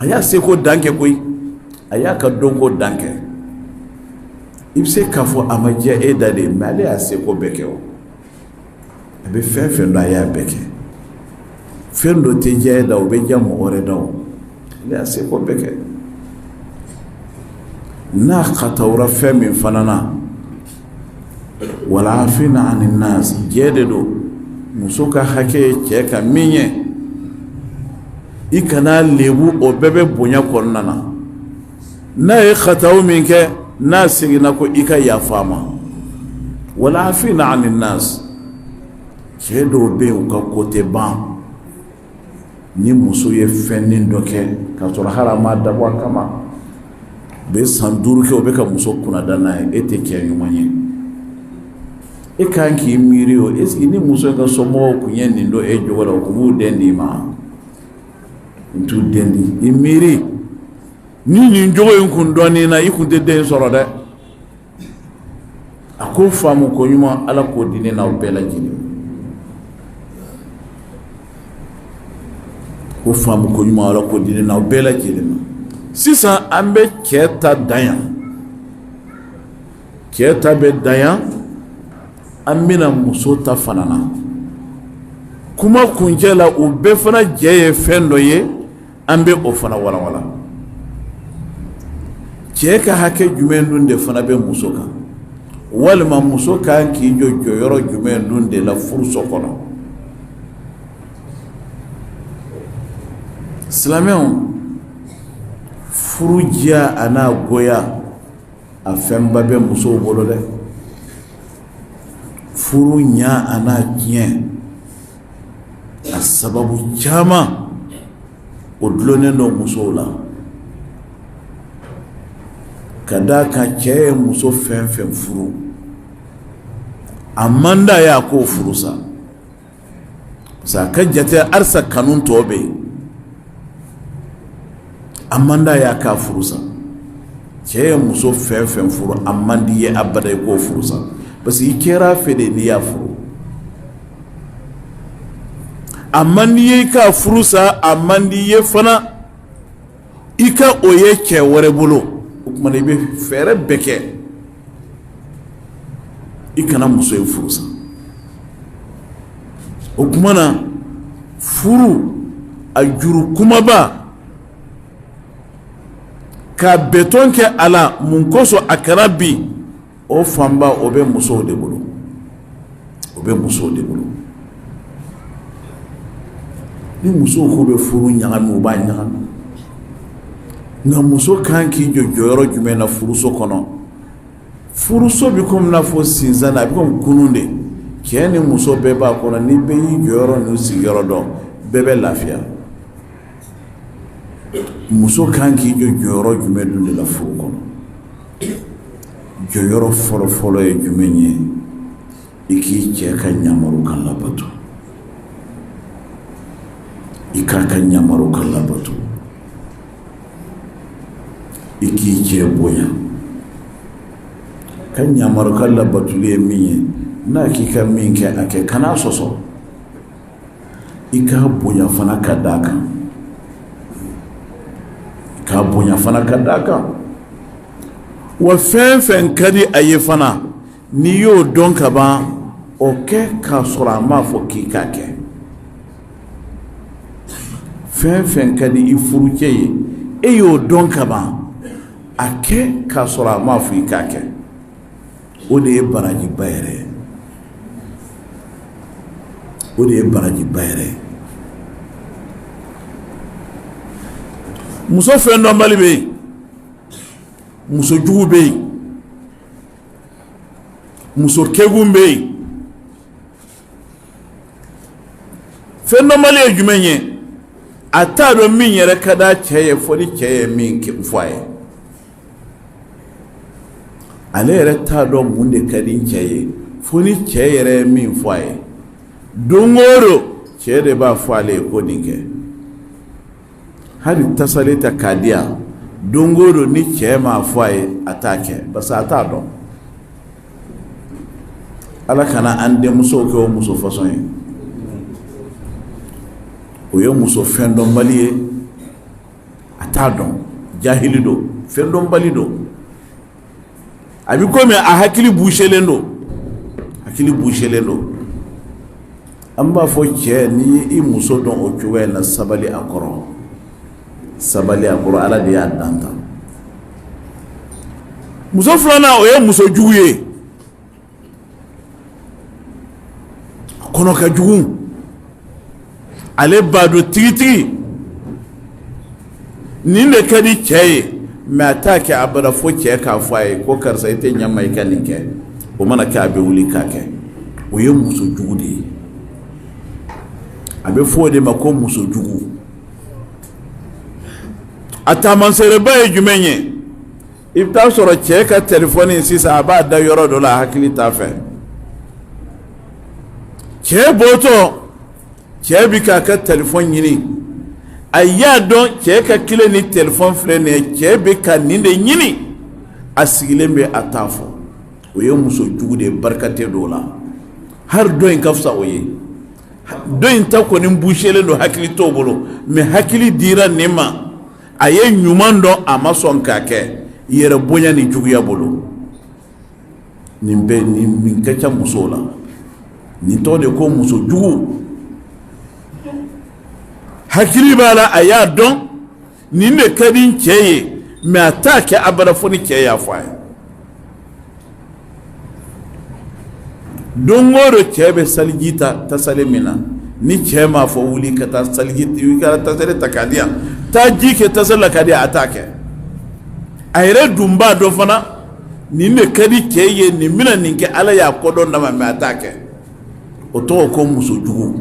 a y'a seko dan kɛ koyi a y'a ka dɔnko dan kɛ i bɛ se k'a fɔ a ma diya e da de mais ale y'a seko bɛɛ kɛ o a bɛ fɛn fɛn dɔn a y'a bɛɛ kɛ fɛn dɔ tɛ diya e da o bɛ diya mɔgɔ wɛrɛ da o ale y'a seko bɛɛ kɛ n'a katawura fɛn min fana na wala afina ani nas jɛ de don muso ka hakɛ ye cɛ ka min ye i kana lebu o bɛɛ bɛ bonya kɔnɔna na n'a ye kataw min kɛ n'a seginna ko i ka yafa a ma wala afina ani nas cɛ dɔw bɛ yen u ka ko tɛ ban ni muso ye fɛnnin dɔ kɛ ka sɔrɔ hali a ma dabɔ a kama be san duuru kɛ o bɛ ka muso kunnada n'a ye e tɛ cɛ ɲuman ye e kan k'i miiri o est-ce que ni muso ka somɔgɔw kun ye nin dɔn e jogo la o kun b'u den d'i ma n t'u den di i miiri ni nin jogo in kun dɔnni na i kun tɛ den sɔrɔ dɛ a ko faamu ko ɲuman Ala k'o di ne n'aw bɛɛ lajɛlen ko faamu ko ɲuman Ala k'o di ne n'aw bɛɛ lajɛlen ma sisan an bɛ cɛ ta dan yan cɛ ta bɛ dan yan an bɛna muso ta fana na kuma kuncɛ la o bɛɛ fana jɛ ye fɛn dɔ ye an bɛ o fana walawala cɛ ka hakɛ jumɛn dun de fana bɛ muso kan walima muso kan k'i jɔ jɔyɔrɔ jumɛn dun de la furuso kɔnɔ silamɛw furu diya a n'a goya a fɛnba bɛ musow bolo dɛ furu ɲa a n'a tiɲɛ a sababu caman o dulonnen don musow la ka d'a kan cɛ ye muso fɛn fɛn furu a man d'a ye a k'o furu sa parce que a ka jate halisa kanu tɔ bɛ yen a man d'a ye a k'a furu sa cɛ ye muso fɛn fɛn furu a man di ye abada i k'o furu sa parce que i kɛra a fɛ de n'i y'a furu a man di ye i k'a furu sa a man di ye fana i ka o ye cɛ wɛrɛ bolo o kumana i bɛ fɛɛrɛ bɛɛ kɛ i kana muso in furu sa o kumana furu a juru kumaba ka beton kɛ a la mun kosɔn a kɛra bi o fanba o bɛ musow de bolo o bɛ musow de bolo ni musow ko bɛ furu ɲagami u b'a ɲagami nka muso kan k'i jɔ jɔyɔrɔ jumɛn na furuso kɔnɔ furuso bɛ komi n'a fɔ sinzan a bɛ komi kunun de cɛ ni muso bɛɛ b'a kɔnɔ ni bɛɛ y'i jɔyɔrɔ n'u sigiyɔrɔ dɔn bɛɛ bɛ lafiya muso kan k'i jɔ jɔyɔrɔ jumɛn dun de la furu kɔnɔ jɔyɔrɔ fɔlɔ-fɔlɔ ye jumɛn ye i k'i cɛ ka ɲamaru ka labato i k'a ka ɲamaru ka labato i k'i cɛ bonya ka ɲamaru ka labatuli ye min ye n'a k'i ka min kɛ a kɛ kana sɔsɔ i k'a bonya fana ka d'a kan k'a bonya fana ka d'a kan wa fɛn fɛn ka di a ye fana n'i y'o dɔn ka ban o kɛ k'a sɔrɔ a m'a fɔ k'i k'a kɛ fɛn fɛn ka di i furucɛ ye e y'o dɔn ka ban a kɛ k'a sɔrɔ a m'a fɔ i k'a kɛ o de ye barajiba yɛrɛ ye o de ye barajiba yɛrɛ ye muso fɛn dɔnbali bɛ yen muso jugu bɛ yen muso kɛgun bɛ yen fɛn dɔnbali ye jumɛn ye a t'a dɔn min yɛrɛ ka d'a cɛ ye fɔ ni cɛ ye min fɔ a ye ale yɛrɛ t'a dɔn mun de ka di cɛ ye fo ni cɛ yɛrɛ ye min fɔ a ye don o don cɛ de b'a fɔ ale ye ko nin kɛ hali tasali ta k'a di yan don o don ni cɛ m'a fɔ a ye a t'a kɛ parce que a t'a dɔn ala kana an denmusow kɛ o muso fasɔn ye o ye muso fɛn dɔnbali ye a t'a dɔn jahili don fɛn dɔnbali don a bɛ komi a hakili buselen don hakili buselen don an b'a fɔ cɛ n'i ye i muso dɔn o cogoya in na sabali a kɔrɔ sabali a kɔrɔ ala de y'a dan ta muso filanan o ye muso jugu ye a kɔnɔ ka jugu ale b'a dɔn tigitigi nin de ka di cɛ ye mɛ a t'a kɛ abada fo cɛ k'a fɔ a ye ko karisa i tɛ ɲama i ka nin kɛ o mana kɛ a bɛ wuli k'a kɛ o ye muso jugu de ye a bɛ fɔ o de ma ko muso jugu a taamasiyɛnba ye jumɛn ye i bɛ taa sɔrɔ cɛ ka telefɔni sisan a b'a da yɔrɔ dɔ la a hakili t'a fɛ cɛ bɔtɔ cɛ bi k'a ka telefɔni ɲini a y'a dɔn cɛ ka kile ni telefɔni filɛ nin ye cɛ bi ka nin de ɲini a sigilen bɛ a t'a fɔ o ye muso jugu de ye barika tɛ dɔw la hari dɔ in ka fisa o ye dɔ in ta kɔni bouchelen don hakili t'o bolo mais hakili dira nin ma a ye ɲuman dɔn a ma sɔn k'a kɛ yɛrɛ bonya ni juguya bolo nin bɛ nin ka ca musow la nin tɔgɔ de ko muso jugu hakili b'a la a y'a dɔn nin de ka di cɛ ye mais a t'a kɛ abada fo ni cɛ y'a fɔ a ye don o don cɛ bɛ saliji ta tasale min na ni cɛ m'a fɔ wuli ka taa saliji i ka tasale ta k'a di yan taa ji kɛ tasale la k'a di yan a t'a kɛ a yɛrɛ dun b'a dɔn fana nin de ka di cɛ ye nin bɛna nin kɛ ala y'a kɔdɔn dama mais a t'a kɛ o tɔgɔ ko muso jugu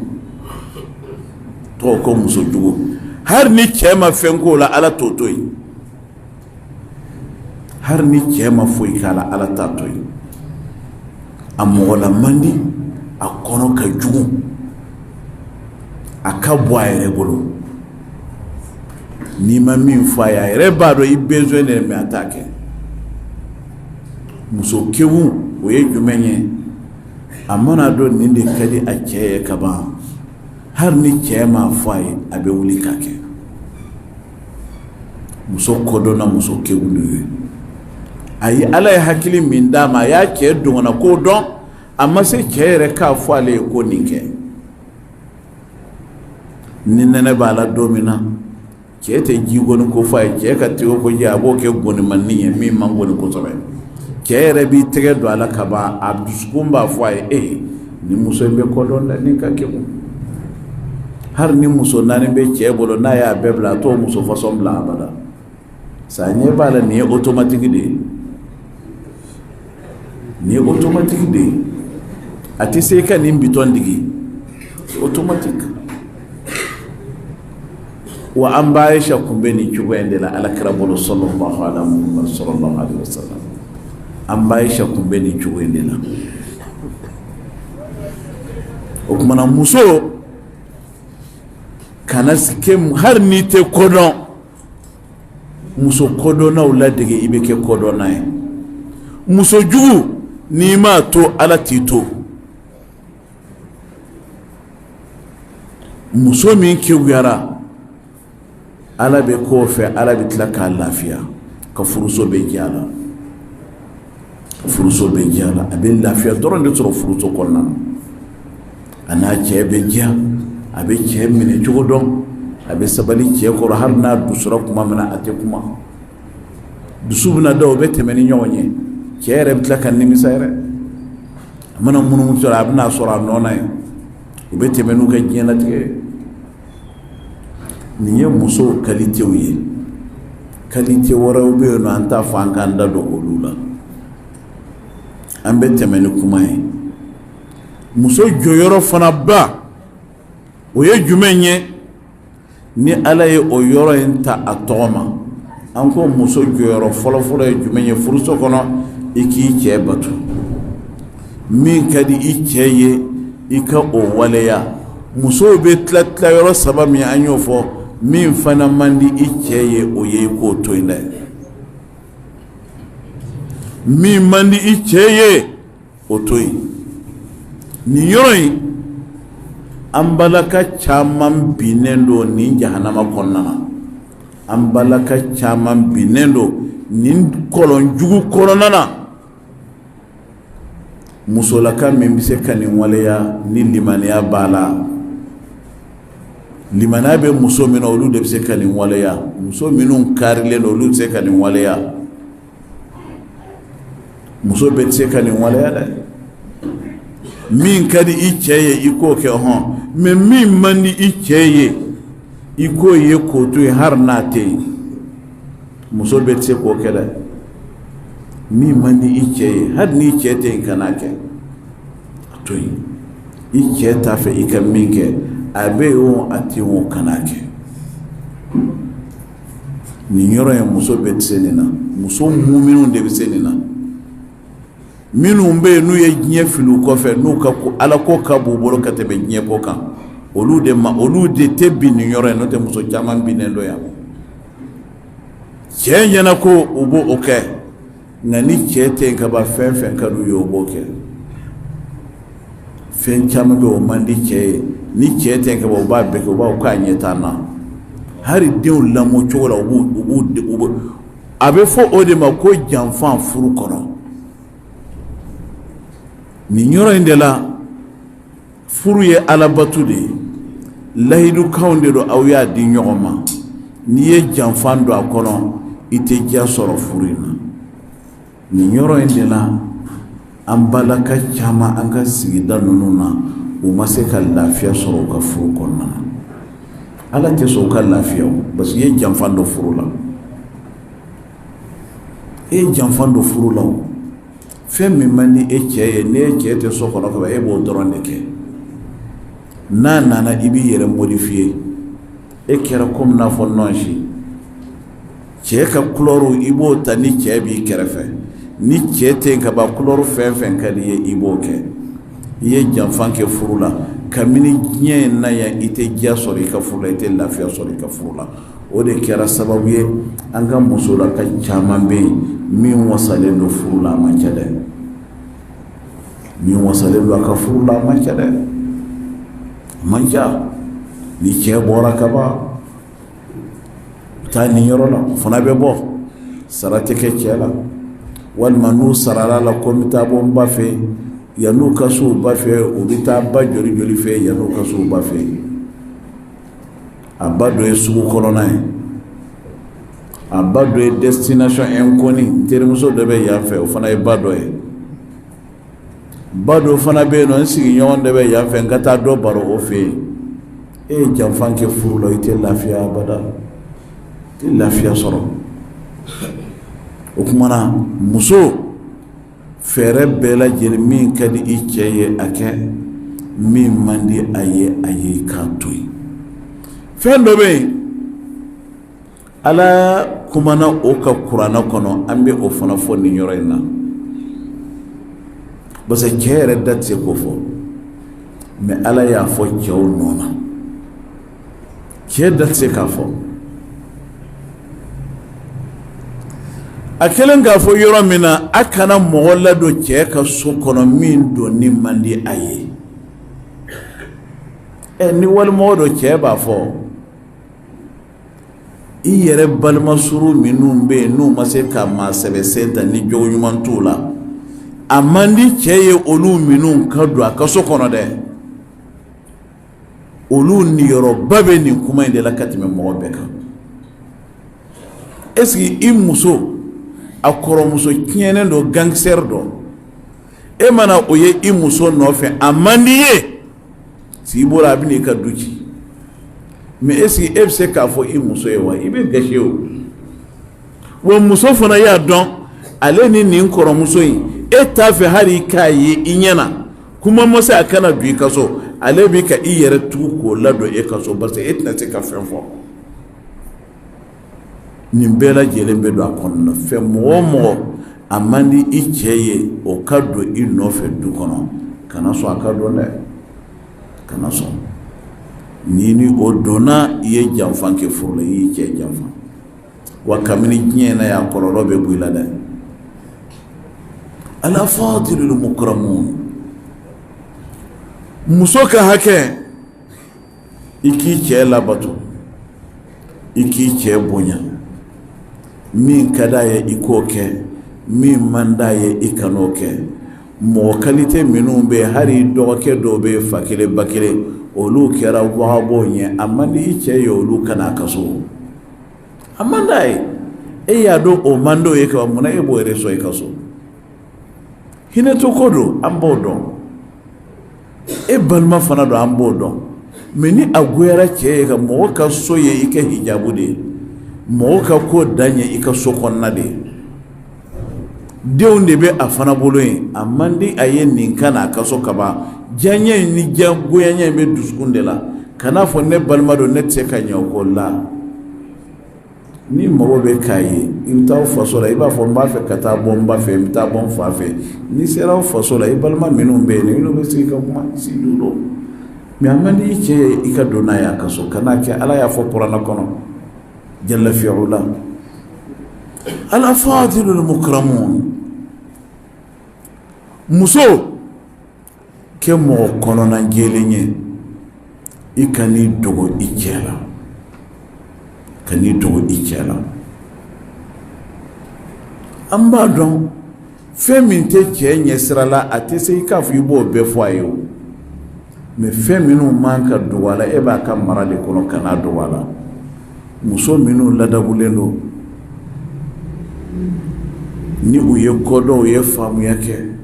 tɔgɔ ko muso jugu hari ni cɛ ma fɛn k'o la ala t'o to yen hari ni cɛ ma foyi k'a la ala t'a to yen a mɔgɔla man di a kɔnɔ ka jugu a ka bɔ a yɛrɛ bolo n'i ma min fɔ a ye a yɛrɛ b'a dɔn i besoin de mais a t'a kɛ muso kewu o ye jumɛn ye a mana dɔn nin de ka di a cɛ ye ka ban hari ni cɛ m'a fɔ a ye a bɛ wuli k'a kɛ muso kɔdɔnna muso kewu de ye ayi ala ye hakili min d'a ma a y'a cɛ dɔgɔna ko dɔn a ma se cɛ yɛrɛ k'a fɔ ale ye ko nin kɛ ni nɛnɛ b'a la don min na cɛ tɛ ji gɔni ko fɔ a ye cɛ ka tɛgɛ ko ji a b'o kɛ gɔnimanin ye min man gɔni kosɛbɛ cɛ yɛrɛ b'i tɛgɛ don a la ka ban a dusukun b'a fɔ a ye ni muso in bɛ kɔdɔn dɛ nin ka kɛmu hari ni muso naani bɛ cɛ bolo n'a y'a bɛɛ bila a t'o muso fasɔn bila abada sa ɲɛ b'a la nin ye automatique de ye nin ye automatique de ye a tɛ se ka nin bitɔn digi automatique wa an b'a Aisha kun bɛ nin cogoya in de la alakira bolo sallallahu alaihi wa sallam an b'a Aisha kun bɛ nin cogoya in de la o kumana muso kana kɛ hari n'i tɛ kodɔn muso kodɔnnaw ladege i bɛ kɛ kodɔnna ye muso jugu n'i m'a to ala t'i to muso min kewuyara ala bɛ k'o fɛ ala bɛ tila k'a lafiya ka furuso bɛ diya la furuso bɛ diya la a bɛ lafiya dɔrɔn de sɔrɔ furuso kɔnɔna na a n'a cɛ bɛ diya a bɛ cɛ minɛ cogo dɔn a bɛ sabali cɛ kɔrɔ hali n'a dusura kuma min na a tɛ kuma dusu bɛna da o bɛ tɛmɛ ni ɲɔgɔn ye cɛ yɛrɛ bɛ tila ka nimisa yɛrɛ a mana munumunu sɔrɔ a bɛna sɔrɔ a nɔ na ye u bɛ tɛmɛ n'u ka diɲɛlatigɛ ye nin ye musow qualitéw ye qualité wɛrɛw bɛ yen nɔ an t'a fɔ an k'an da don olu la an bɛ tɛmɛ ni kuma ye muso jɔyɔrɔ fana ba o ye jumɛn ye ni ala ye o yɔrɔ in ta a tɔgɔ ma an ko muso jɔyɔrɔ fɔlɔfɔlɔ ye jumɛn ye furuso kɔnɔ i k'i cɛ bato min ka di i cɛ ye i ka o waleya musow bɛ tila yɔrɔ saba min an y'o fɔ min fana man di i cɛ ye o ye i k'o to yen dɛ min man di i cɛ ye o to yen nin yɔrɔ in an balaka caman binnen don nin jahanama kɔnɔna na an balaka caman binnen don nin kɔlɔn jugu kɔnɔna na musolaka min bɛ se ka nin waleya ni limaniya b'a la limaniya bɛ muso min na olu de bɛ se ka nin waleya muso minnu karilen don olu bɛ se ka nin waleya muso bɛ se ka nin waleya dɛ min ka di i cɛ ye i k'o kɛ hɔn mais min man di i cɛ ye i k'o ye k'o to yen hali n'a tɛ yen muso bɛ se k'o kɛ dɛ min man di i cɛ ye hali n'i cɛ tɛ yen kan'a kɛ a to yen i cɛ t'a fɛ i ka min kɛ a bɛ yen o a tɛ yen o kan'a kɛ nin yɔrɔ in muso bɛ se nin na muso mu'minun de bɛ se nin na minnu bɛ yen n'u ye diɲɛ fili u kɔfɛ n'u ka ala ko ka b'u bolo ka tɛmɛ diɲɛ ko kan olu de tɛ bin nin yɔrɔ in n'o tɛ muso caman binnen dɔ yan cɛ ɲɛna ko u b'o o kɛ nka ni cɛ tɛ yen ka ban fɛn fɛn ka d'u ye o b'o kɛ fɛn caman bɛ o man di cɛ ye ni cɛ tɛ yen ka ban u b'a bɛɛ kɛ u b'a fɔ k'a ɲɛ t'an na hali denw lamɔ cogo la u b'u a bɛ fɔ o de ma ko janfa furu kɔnɔ nin yɔrɔ in de la furu ye alabato de ye lahidukanw de don aw y'a di ɲɔgɔn ma n'i ye janfa don a kɔnɔ i tɛ diya sɔrɔ furu in na nin yɔrɔ in de la an balaka caman an ka sigida ninnu na u ma se ka lafiya sɔrɔ u ka furu kɔnɔna na ala tɛ sɔn u ka lafiya o parce que i ye janfa don furu la e ye janfa don furu la o fɛn min man di e cɛ ye n'e cɛ tɛ so kɔnɔ ka ban e b'o dɔrɔn de kɛ n'a nana i b'i yɛrɛ modifier e kɛra comme n'a fɔ nɔnsi cɛ ka couleur i b'o ta ni cɛ b'i kɛrɛfɛ ni cɛ tɛ yen ka ban couleur fɛn fɛn ka di ye i b'o kɛ i ye janfa kɛ furu la kabini diɲɛ in na yan i tɛ diya sɔrɔ i ka furu la i tɛ lafiya sɔrɔ i ka furu la o de kɛra sababu ye an ka musolaka caman bɛ yen min wasalen don furu la a man ca dɛ min wasalen don a ka furu la a man ca dɛ man ca ni cɛ bɔra ka ban taa nin yɔrɔ la o fana bɛ bɔ sara tɛ kɛ cɛ la walima n'u sarala la ko n bɛ taa bɔ n ba fɛ yan'u ka se u ba fɛ u bɛ taa ba joli joli fɛ yan'u ka se u ba fɛ a ba dɔ ye sugu kɔnɔna ye a ba dɔ ye destination inconnue terimuso dɔ bɛ yan fɛ o fana ye ba dɔ ye ba dɔ fana bɛ yen nɔ n sigiɲɔgɔn dɔ bɛ yan fɛ n ka taa dɔ baro o fɛ yen e ye janfa kɛ furu la i tɛ lafiya abada i tɛ lafiya sɔrɔ o kumana muso fɛɛrɛ bɛɛ lajɛlen min ka di i cɛ ye a kɛ min man di a ye k'a to yen fɛn dɔ bɛ yen ala kumana o ka kuranɛ kɔnɔ an bɛ o fana fɔ nin yɔrɔ in na parce que cɛ yɛrɛ da tɛ se k'o fɔ mais ala y'a fɔ cɛw nɔ na cɛ da tɛ se k'a fɔ a kɛlen k'a fɔ yɔrɔ min na a kana mɔgɔ ladon cɛ ka so kɔnɔ min don ni man di a ye ni walimɔgɔ dɔ cɛ b'a fɔ i yɛrɛ balimasuru minnu bɛ yen n'u ma se ka maa sɛbɛ sen ta ni jogo ɲuman t'u la a man di cɛ ye olu minnu ka don a ka so kɔnɔ dɛ olu niyɔrɔba bɛ nin kuma in de la ka tɛmɛ mɔgɔ bɛɛ kan est-ce que i muso a kɔrɔmuso tiɲɛnen dɔ gangster dɔ e mana o ye i muso nɔfɛ a man di ye si bɔra a bɛ n'i ka du ci mais est-ce que e bɛ se k'a fɔ i muso ye wa i bɛ gasi o wa muso fana y'a dɔn ale ni nin kɔrɔmuso in e t'a fɛ hali k'a ye i ɲɛna kuma ma se a kana don i ka so ale bɛ ka i yɛrɛ tugu k'o ladon e ka so parce que e tɛna se ka fɛn fɔ nin bɛɛ lajɛlen bɛ don a kɔnɔna fɛn mɔgɔ o mɔgɔ a man di i cɛ ye o ka don i nɔfɛ du kɔnɔ kana sɔn a ka don dɛ kana sɔn ni o donna i ye janfa kɛ furu la i y'i cɛ janfa wa kabini diɲɛ na y'a kɔlɔlɔ bɛ bɔ i la dɛ al-afadilul mukramun muso ka hakɛ i k'i cɛ labato i k'i cɛ bonya min ka d'a ye i k'o kɛ min man d'a ye i kan'o kɛ mɔgɔ qualité minnu bɛ yen hali dɔgɔkɛ dɔw bɛ yen fa kelen ba kelen olu kɛra wahabaw ye a man di i cɛ ye olu kana a ka so a man d'a ye e y'a dɔn o man d'o ye ka munna e b'o yɛrɛ sɔn i ka so hinɛto ko don an b'o dɔn e balima fana don an b'o dɔn mais ni a goyara cɛ ye ka mɔgɔ ka so ye i ka hijabu de ye mɔgɔ ka ko dan ye i ka so kɔnɔna de ye denw de bɛ a fana bolo yen a man di a ye nin ka n'a ka so ka ban diyaɲɛ in ni diyagoyaɲɛ in bɛ dusukun de la kan'a fɔ ne balima don ne tɛ se ka ɲɛ o ko la ni mago bɛ k'a ye i bɛ taa faso la i b'a fɔ n b'a fɛ ka taa bɔ n ba fɛ n bɛ taa bɔ n fa fɛ n'i sera faso la i balima minnu bɛ yen n'olu bɛ sigi ka kuma si duuru mais a man di i cɛ ye i ka don n'a ye a ka so ka n'a kɛ ala y'a fɔ kuranɛ kɔnɔ jalla fi'ula al-afadilul mukramun muso kɛ mɔgɔ kɔnɔna jɛlen ye i ka n'i dogo i cɛ la ka n'i dogo i cɛ la an b'a dɔn fɛn min tɛ cɛ ɲɛsira la a tɛ se i k'a fɔ i b'o bɛɛ fɔ a ye o mais fɛn minnu man ka dogo a la e b'a ka mara de kɔnɔ ka n'a dogo a la muso minnu ladabulen don ni u ye kɔdɔn u ye faamuya kɛ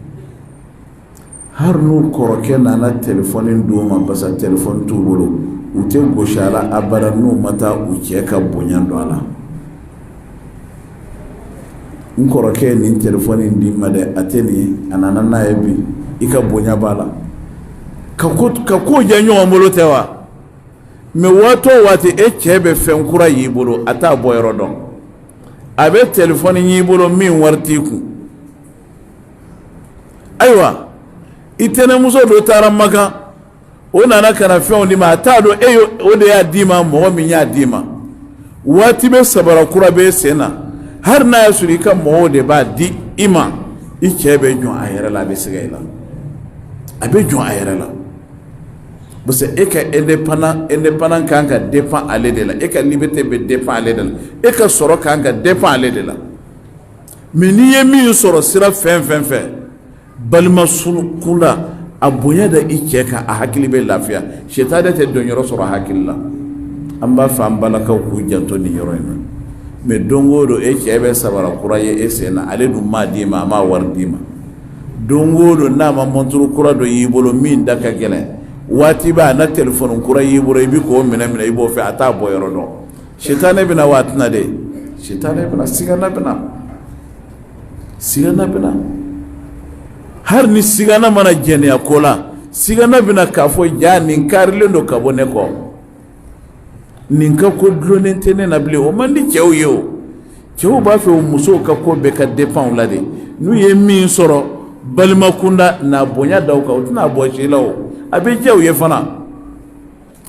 hali n'u kɔrɔkɛ nana telefɔni d'u ma parce que telefɔni t'u bolo u tɛ gosi a la abada n'u ma taa u cɛ ka bonya don a la n kɔrɔkɛ ye nin telefɔni d'i ma dɛ a tɛ nin ye a nana n'a ye bi i ka bonya b'a la ka ko jɛ ɲɔgɔn bolo tɛ wa mais waati o waati e cɛ bɛ fɛn kura y'i bolo a t'a bɔ yɔrɔ dɔn a bɛ telefɔni y'i bolo min wari t'i kun ayiwa i tɛnɛmuso dɔ taara Makan o nana ka na fɛnw di ma a t'a dɔn e o de y'a d'i ma mɔgɔ min y'a d'i ma waati bɛ sabara kura bɛ sen na hali n'a y'a sɔrɔ i ka mɔgɔw de b'a di i ma i cɛ bɛ jɔn a yɛrɛ la a bɛ sɛgɛn i la a bɛ jɔn a yɛrɛ la parce que e ka indépendant kan ka dépend ale de la e ka liberté bɛ dépend ale de la e ka sɔrɔ kan ka dépend ale de la mais n'i ye min sɔrɔ sira fɛn fɛn balima kunda a bonya da i cɛ kan a hakili bɛ lafiya sitani tɛ don yɔrɔ sɔrɔ a hakili la an b'a fɔ an balakaw k'u janto nin yɔrɔ in na mais don o don e cɛ bɛ sabara kura ye e sen na ale dun m'a d'i ma a m'a wari d'i ma don o don n'a ma montre kura dɔ y'i bolo min da ka gɛlɛn waati b'a na téléphone kura y'i bolo i bɛ k'o minɛ i b'o fɛ a t'a bɔ yɔrɔ dɔn sitani bɛna waati na de sitani bɛna sigana bɛna hali ni sigana mana jɛnɛya ko la sigana bɛna k'a fɔ ja nin karilen don ka bɔ ne kɔ nin ka ko dulonnen tɛ ne na bilen o man di cɛw ye o cɛw b'a fɛ o musow ka ko bɛɛ ka dépend o la de n'u ye min sɔrɔ balima kunda n'a bonya da o kan o tɛna bɔ si la o a bɛ diya u ye fana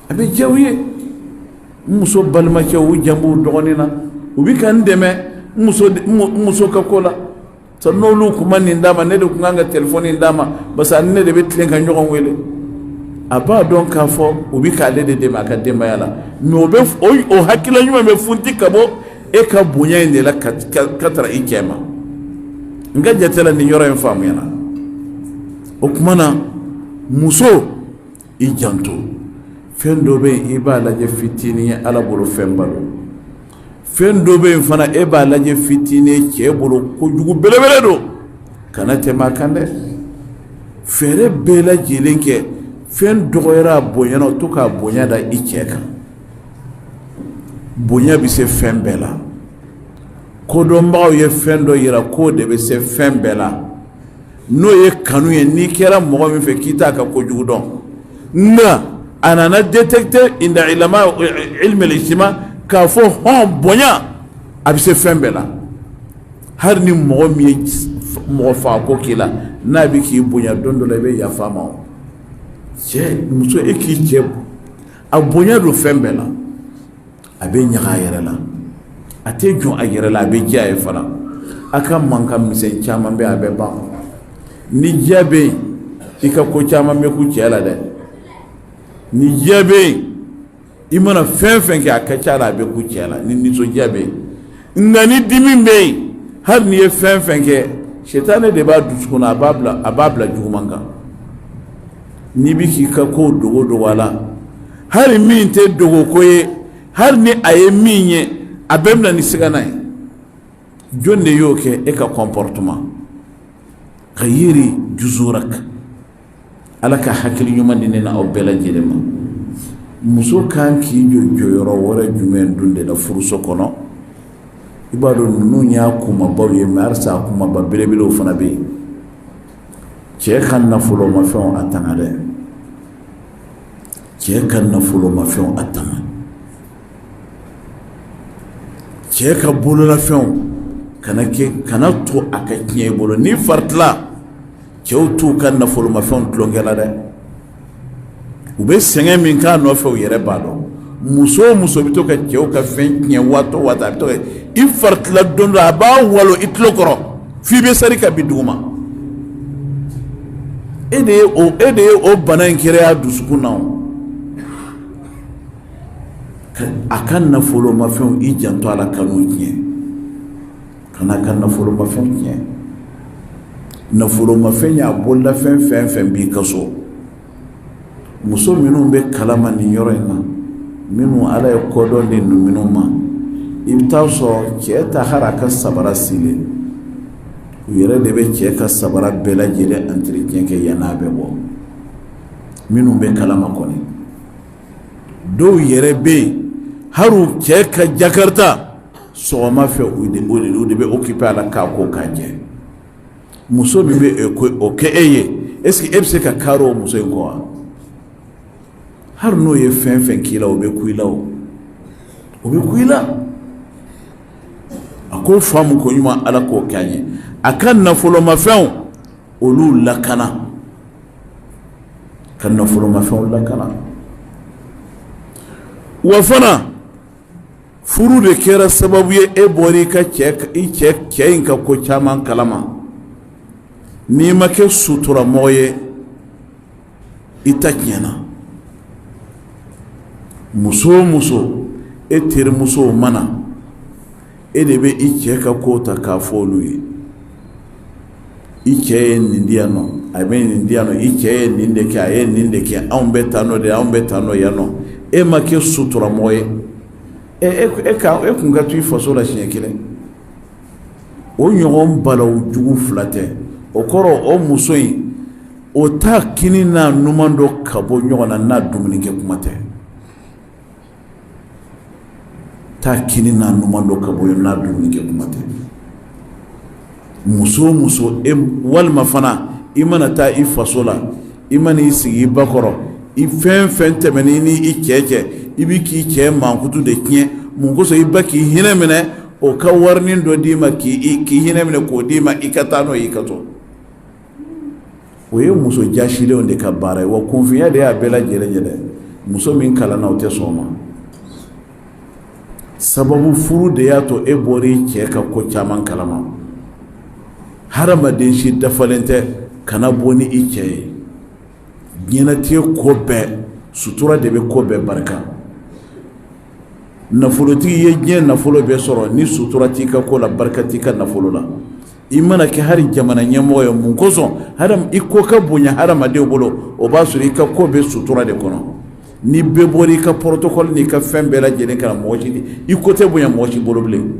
a bɛ diya u ye n muso balimacɛw u janb'u dɔgɔnin na u bɛ ka n dɛmɛ n muso ka ko la n'olu kuma nin d'a ma ne de tun kan ka telefɔni d'a ma parce que ne de bɛ tilen ka ɲɔgɔn wele a b'a dɔn k'a fɔ u bɛ k'ale de dɛmɛ a ka denbaya la mais o hakilila ɲuman bɛ funti ka bɔ e ka bonya in de la ka tara i cɛ ma n ka jate la nin yɔrɔ in faamuyana o tuma na muso i janto fɛn dɔ bɛ yen i b'a lajɛ fitinin ye ala bolo fɛnba don fɛn dɔ bɛ yen fana e b'a lajɛ fitinin cɛ bolo kojugu belebele don kana tɛmɛ a kan dɛ fɛɛrɛ bɛɛ lajɛlen kɛ fɛn dɔgɔyara a bonyana o to k'a bonya da i cɛ kan bonya bɛ se fɛn bɛɛ la kodɔnbagaw ye fɛn dɔ yira k'o de bɛ se fɛn bɛɛ la n'o ye kanu ye n'i kɛra mɔgɔ min fɛ k'i t'a ka kojugu dɔn nka a nana détecter inda ilmi al-ijtima k'a fɔ hɔn bonya a bɛ se fɛn bɛɛ la hali ni mɔgɔ min ye mɔgɔ faga ko k'i la n'a bɛ k'i bonya don dɔ la i bɛ yafa ma o cɛ muso e k'i cɛ a bonya don fɛn bɛɛ la a bɛ ɲaga a yɛrɛ la a tɛ jɔn a yɛrɛ la a bɛ diya a ye fana a ka mankan misɛn caman bɛ a bɛ ban ni diya bɛ yen i ka ko caman bɛ k'u cɛ la dɛ ni diya bɛ yen i mana fɛn fɛn kɛ a ka ca la a bɛ k'u cɛ la ni nisɔndiya bɛ yen nka ni dimi bɛ yen hali n'i ye fɛn fɛn kɛ sitani de b'a dusukun na a b'a bila juguman kan n'i bɛ k'i ka kow dogo a la hali min tɛ dogo ko ye hali ni a ye min ye a bɛɛ bɛna ni sigana ye jɔn de y'o kɛ e ka comportement ka yiri juzurak ala ka hakili ɲuman di ne na aw bɛɛ lajɛlen ma muso kan k'i jɔ jɔyɔrɔ wɛrɛ jumɛn dun de la furuso kɔnɔ i b'a dɔn ninnu y'a kumabaw ye mais halisa a kumaba belebelew fana bɛ yen cɛ ka nafolomafɛnw a tanga dɛ cɛ ka nafolomafɛnw a tanga cɛ ka bololafɛnw kana to a ka tiɲɛ i bolo n'i faritila cɛw t'u ka nafolomafɛnw tulonkɛ la dɛ u bɛ sɛgɛn min k'a nɔfɛ u yɛrɛ b'a dɔn muso o muso bɛ to ka cɛw ka fɛn tiɲɛ waati o waati a bɛ to ka i faritila don dɔ a b'a walo i tulo kɔrɔ f'i bɛ sari ka bin duguma e de ye o bana in kɛra y'a dusukun na a ka nafolomafɛnw i janto a la kan'o tiɲɛ kana ka nafolomafɛn tiɲɛ nafolomafɛn y'a bolila fɛn fɛn b'i ka so muso minnu bɛ kalama nin yɔrɔ in na minnu ala ye kɔdɔn de ninnu minnu ma i bɛ taa sɔrɔ cɛ ta hali a ka sabara silen u yɛrɛ de bɛ cɛ ka sabara bɛɛ lajɛlen entretien kɛ yan'a bɛ bɔ minnu bɛ kalama kɔni dɔw yɛrɛ bɛ yen hali cɛ ka jakarta sɔgɔma fɛ o de bɛ occupé a la k'a ko k'a jɛ muso min bɛ o kɛ e ye est ce que e bɛ se ka kari o muso in kɔ wa hali n'o ye fɛn k'i la o bɛ ku i la o bɛ ku i la a ko faamu ko ɲuman ala k'o kɛ an ye a ka nafolomafɛnw olu lakana ka nafolomafɛnw lakana wa fana furu de kɛra sababu ye e bɔra i cɛ in ka ko caman kalama n'i ma kɛ suturamɔgɔ ye i ta tiɲɛna muso o muso e terimusow mana e de bɛ i cɛ ka ko ta k'a fɔ olu ye i cɛ ye nin di yan nɔ a bɛ nin di yan nɔ i cɛ ye nin de kɛ a ye nin de kɛ anw bɛ taa nɔ de anw bɛ taa nɔ yan nɔ e ma kɛ suturamɔgɔ ye e kun ka to i faso la siɲɛ kelen o ɲɔgɔn balawu jugu fila tɛ o kɔrɔ o muso in o t'a kini n'a numan dɔ ka bɔ ɲɔgɔn na n'a dumunikɛ kuma tɛ t'a kini n'a numan dɔ ka bɔ n'a dumunikɛ kuma tɛ muso o muso walima fana i mana taa i faso la i mana i sigi i ba kɔrɔ i fɛn tɛmɛni ni i cɛ cɛ i bi k'i cɛ mankutu de tiɲɛ mun kosɔn i ba k'i hinɛ minɛ o ka warinin dɔ d'i ma k'i hinɛ minɛ k'o d'i ma i ka taa n'o ye i ka to o ye muso jasilenw de ka baara ye wa kunfinya de y'a bɛɛ lajɛlen ye dɛ muso min kalanna o tɛ sɔn o ma sababu furu de y'a to e bɔra i cɛ ka ko caman kalama hadamaden si dafalen tɛ kana bɔ ni i cɛ ye diɲɛlatigɛ ko bɛɛ sutura de bɛ ko bɛɛ barika nafolotigi ye diɲɛ nafolo bɛɛ sɔrɔ ni sutura t'i ka ko la barika t'i ka nafolo la i mana kɛ hali jamana ɲɛmɔgɔ ye mun kosɔn i ko ka bonya hadamadenw bolo o b'a sɔrɔ i ka ko bɛ sutura de kɔnɔ ni bɛɛ bɔra i ka protocole n'i ka fɛn bɛɛ lajɛlen kana mɔgɔ si i ko tɛ bonya mɔgɔ si bolo bilen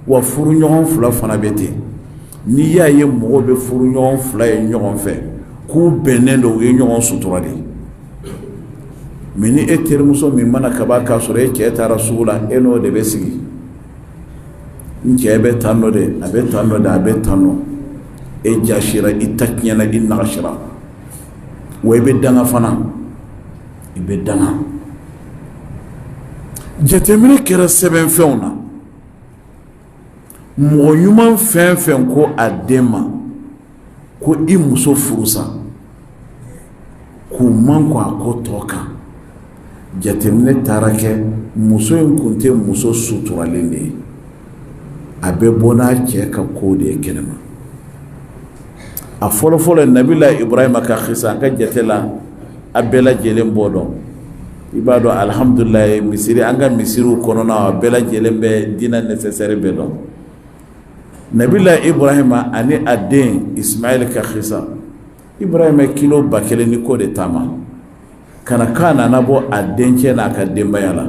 wa furuɲɔgɔn fila fana bɛ ten n'i y'a ye mɔgɔ bɛ furuɲɔgɔn fila ye ɲɔgɔn fɛ k'u bɛnnen don u ye ɲɔgɔn sutura de mɛ ni e terimuso min mana kaba k'a sɔrɔ e cɛ taara sugu la e n'o de bɛ sigi n cɛ bɛ tan nɔ de a bɛ tan nɔ de a bɛ tan nɔ e jasira i ta tiɲɛna i nagasira wa i bɛ danga fana i bɛ danga jateminɛ kɛra sɛbɛnfɛnw na mɔgɔ ɲuman fɛn ko a den ma ko i muso furusa k'u man ko a ko tɔ kan jateminɛ taara kɛ muso in kun tɛ muso suturalen de ye a bɛ bɔ n'a cɛ ka ko de ye kɛnɛma a fɔlɔfɔlɔ nabila ibrahima ka xisa an ka jate la a bɛɛ lajɛlen bɔ dɔn i b'a dɔn alhamdulilayi misiri an ka misiriw kɔnɔna a bɛɛ lajɛlen bɛ diinɛ nécessaire bɛɛ dɔn nabila ibrahima ani a den ismail ka xisa ibrahima kilo 1000 ni ko de taama kana k'a nana bɔ a denkɛ n'a ka denbaya la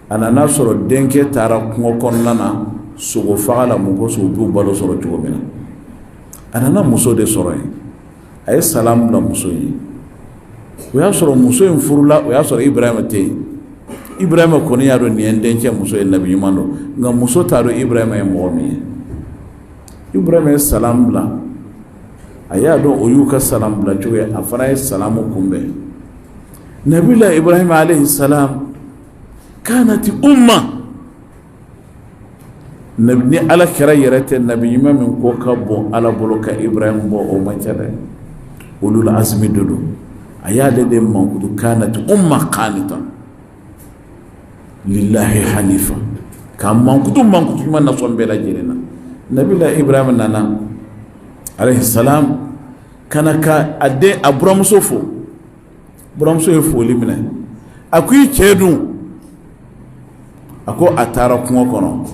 a nana sɔrɔ denkɛ taara kungo kɔnɔna na sogo faga la mun kosɔn u b'u balo sɔrɔ cogo min na a nana muso de sɔrɔ yen a ye salamu bila muso ye o y'a sɔrɔ muso in furula o y'a sɔrɔ ibrahima tɛ yen ibrahima kɔni y'a dɔn nin ye n denkɛ muso ye nabi ɲuman don nka muso t'a dɔn ibrahima ye mɔgɔ min ye ibrahima ye salamu bila a y'a dɔn o y'u ka salamu bila cogo ye a fana ye salamu kunbɛn nabila ibrahima alayhi salam kanati umma ni ala kira yɛrɛ tɛ nabi ɲuman min ko ka bon ala bolo ka Ibrahim bɔ o man ca dɛ ulul azmi de don a y'ale de mankutu kanat umma qanitan lillahi hanifa ka mankutu ɲuman na sɔn bɛɛ lajɛlen na nabila Ibrahim nana alayhi salam kana ka a den a buramuso fo buramuso ye foli minɛ a ko i cɛ dun a ko a taara kungo kɔnɔ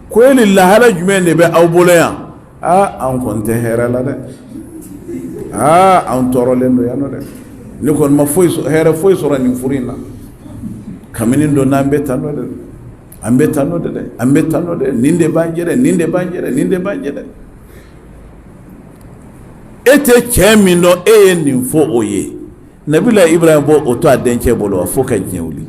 ko ni lahala jumɛn de bɛ aw bolo yan an kɔni tɛ hɛrɛ la dɛ an tɔɔrɔlen don yan nɔ dɛ ne kɔni ma hɛrɛ foyi sɔrɔ nin furu in na kamini don n'an bɛ tan nɔ dɛ an bɛ tan nɔ dɛ an bɛ tan nɔ dɛ nin de b'an jɛ dɛ nin de b'an jɛ dɛ nin de b'an jɛ dɛ e tɛ cɛ min dɔn e ye nin fɔ o ye nabila Ibrahim bɔ o to a dencɛ bolo wa fo ka diɲɛ wuli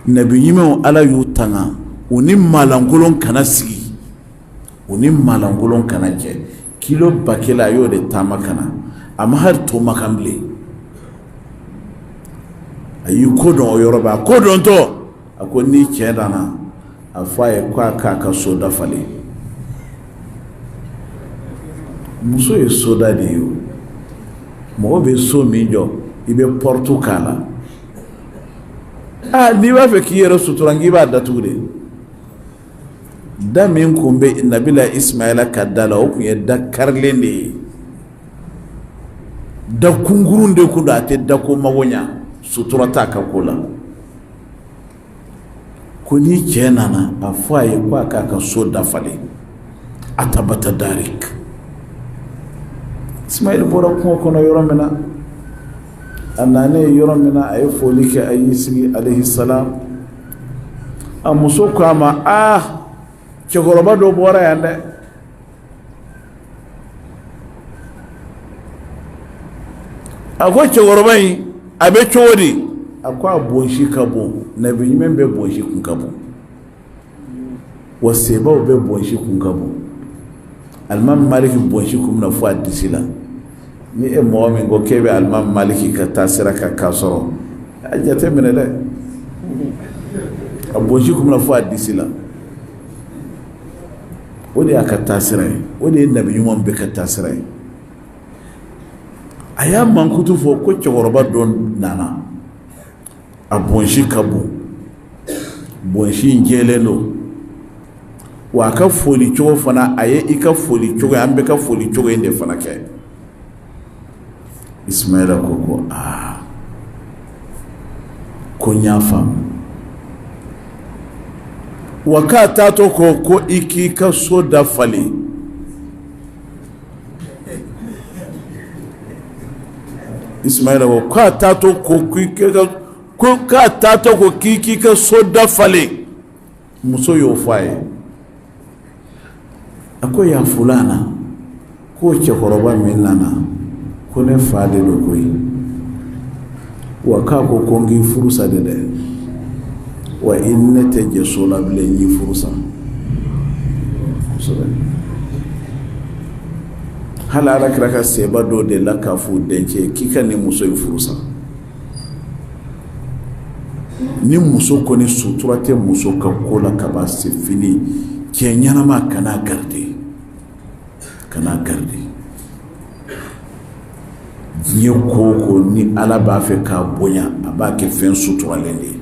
nabi ɲumanw ala y'u tanga u ni maalankolon kana sigi u ni maalankolon kana jɛ kilo 100 a y'o de taama kana a ma hali to makan bilen a y'i ko dɔn o yɔrɔ b'a ko dɔn tɔ a ko ni cɛ nana a fɔ a ye ko a k'a ka so dafalen muso ye soda de ye o mɔgɔ bɛ so min jɔ i bɛ porte k'a la n'i b'a fɛ k'i yɛrɛ sutura nk'i b'a datugu de da min kun bɛ nabila Ismaila ka da la o kun ye da karilen de ye da kunkurun de kun don a tɛ da ko mago ɲa sutura t'a ka ko la ko ni cɛ nana a fɔ a ye ko a k'a ka so dafalen atabata darik Ismail bɔra kungo kɔnɔ yɔrɔ min na a nanen yɔrɔ min na a ye foli kɛ a y'i sigi alayhi salam a muso ko a ma cɛkɔrɔba dɔ bɔra yan dɛ a ko cɛkɔrɔba in a bɛ cogo di a ko a bonsi ka bon nabi ɲuman bɛ bonsi kun ka bon wa sebaw bɛ bonsi kun ka bon alimami Maliki bonsi kun bɛna fɔ a disi la ni e mɔgɔ min ko k'e bɛ alimami Maliki ka taa sira kan k'a sɔrɔ a jate minɛ dɛ a bonsi kun bɛna fɔ a disi la o de y'a ka taa sira ye o de ye nabi ɲuman bɛ ka taa sira ye a y'a mankutu fɔ ko cɛkɔrɔba dɔ nana a bonsi ka bon bonsi in jɛlen don wa a ka foli cogo fana a ye i ka foli cogo an bɛ ka foli cogo in de fana kɛ Ismaila ko ko n y'a faamu wa k'a taatɔ ko i k'i ka so dafalen Ismaila ko k'a taatɔ ko k'i ka so dafalen muso y'o fɔ a ye a ko ya fulana ko cɛkɔrɔba min nana ko ne fa de don koyi wa k'a ko n k'i furusa de dɛ wa i ne tɛ jɛ so la bilen n y'i furusa hali ala kira ka seba dɔ de la k'a fɔ dencɛ k'i ka nin muso in furusa ni muso kɔni sutura tɛ muso ka ko la ka ban se fini cɛ ɲɛnama kana garder diɲɛ ko o ko ni ala b'a fɛ k'a bonya a b'a kɛ fɛn suturalen de ye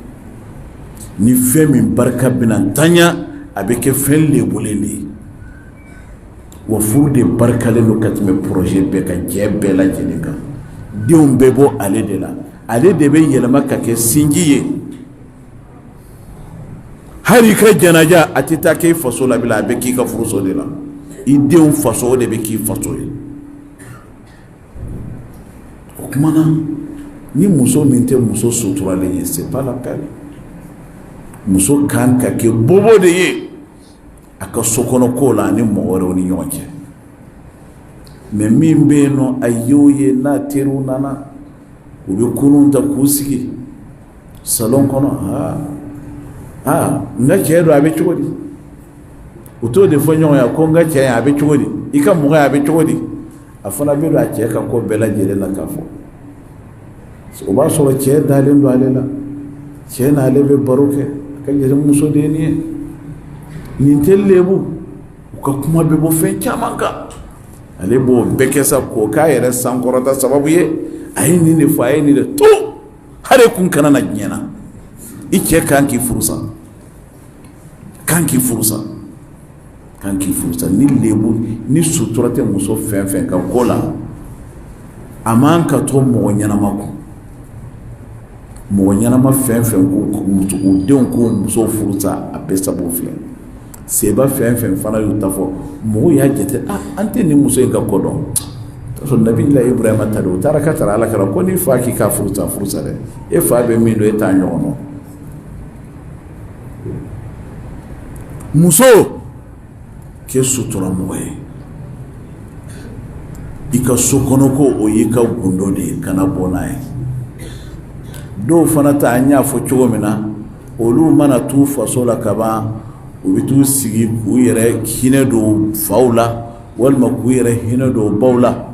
ni fɛn min barika bɛna tanya a bɛ kɛ fɛn lebulen de ye wa furu de barikalen don ka tɛmɛ projet bɛɛ kan jɛ bɛɛ lajɛlen kan denw bɛ bɔ ale de la ale de bɛ yɛlɛma ka kɛ sinji ye hali ka janaja a tɛ taa k'i faso la bilen a bɛ k'i ka furuso de la i denw faso o de bɛ k'i faso ye o kumana ni muso min tɛ muso suturalen ye c'est pas la peine muso kan ka kɛ bobo de ye a ka sokɔnɔ ko la ani mɔgɔ wɛrɛw ni ɲɔgɔn cɛ mais min bɛ yen nɔ a y'o ye n'a teriw nana u bɛ kurun ta k'u sigi salon kɔnɔ n ka cɛ don a bɛ cogo di u t'o de fɔ ɲɔgɔn ye ko n ka cɛ ye a bɛ cogo di i ka mɔgɔ ye a bɛ cogo di a fana bɛ don a cɛ ka ko bɛɛ lajɛlen la k'a fɔ o b'a sɔrɔ cɛ dalen don ale la cɛ n'ale bɛ baro kɛ a ka jɛn muso de ye nin ye nin tɛ lebu u ka kuma bɛ bɔ fɛn caman kan ale b'o bɛɛ kɛ sa k'o k'a yɛrɛ sankɔrɔta sababu ye a ye nin de fɔ a ye nin de to hali kun kana na diɲɛ na i cɛ kan k'i furusa kan k'i furusa kan k'i furusa ni lebu ni sutura tɛ muso fɛn fɛn ka ko la a man ka to mɔgɔ ɲɛnama kɔ mɔgɔ ɲɛnama fɛn fɛn k'u denw k'u muso furusa a bɛɛ sababu filɛ seba fɛn fɛn fana y'u ta fɔ mɔgɔw y'a jate an tɛ nin muso in ka ko dɔn tasɔ nabila Ibrahima ta de u taara ka taara Ala kɛra ko ni fa k'i ka furusa dɛ e fa bɛ min don e t'a ɲɔgɔn dɔn muso kɛ sutura mɔgɔ ye i ka so kɔnɔ ko o y'i ka gundo de ye kana bɔ n'a ye dɔw fana ta an y'a fɔ cogo min na olu mana t'u faso la ka ban u bɛ t'u sigi k'u yɛrɛ hinɛ don faw la walima k'u yɛrɛ hinɛ don baw la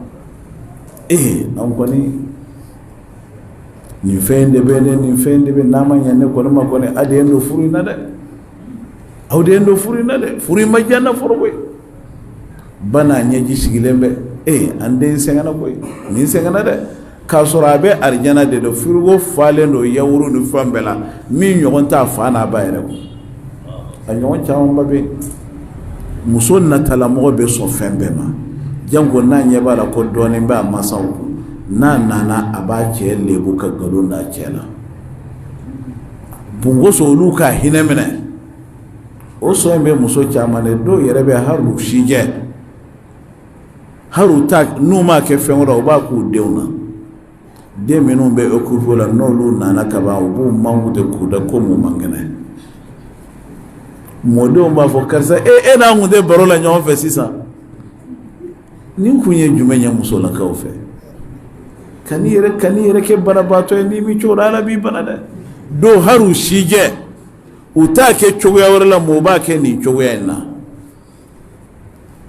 an kɔni nin fɛn de bɛ ne nin fɛn de bɛ n'a ma ɲɛ ne kɔni ma kɔni a de ye n don furu in na dɛ aw de ye n don furu in na dɛ furu in ma diya n na fɔlɔ koyi ba n'a ɲɛji sigilen bɛ an den sɛgɛnna koyi nin sɛgɛnna dɛ k'a sɔrɔ a bɛ arijana de don firigo falen don yawuru ni fɛn bɛɛ la min ɲɔgɔn t'a fa n'a ba yɛrɛ kɔ a ɲɔgɔn camanba bɛ muso natalamɔgɔ bɛ sɔn fɛn bɛɛ ma janko n'a ɲɛ b'a la ko dɔɔnin bɛ a masaw n'a nana a b'a cɛ lebu ka nkalon d'a cɛ la bungoso olu ka hinɛ minɛ o sɔn bɛ muso caman de dɔw yɛrɛ bɛ hali u sijɛ hali n'u m'a kɛ fɛn wɛrɛ u b'a k'u denw na den minnu bɛ occupé la n'olu nana ka ban u b'u mangu de k'u da ko mun man kɛnɛ mɔdenw b'a fɔ karisa e n'a kun tɛ baro la ɲɔgɔn fɛ sisan nin kun ye jumɛn ye musolakaw fɛ ka n'i yɛrɛ kɛ banabaatɔ ye n'i mi cogo la Ala b'i bana dɛ dɔw hali u sijɛ u t'a kɛ cogoya wɛrɛ la mɔgɔ b'a kɛ nin cogoya in na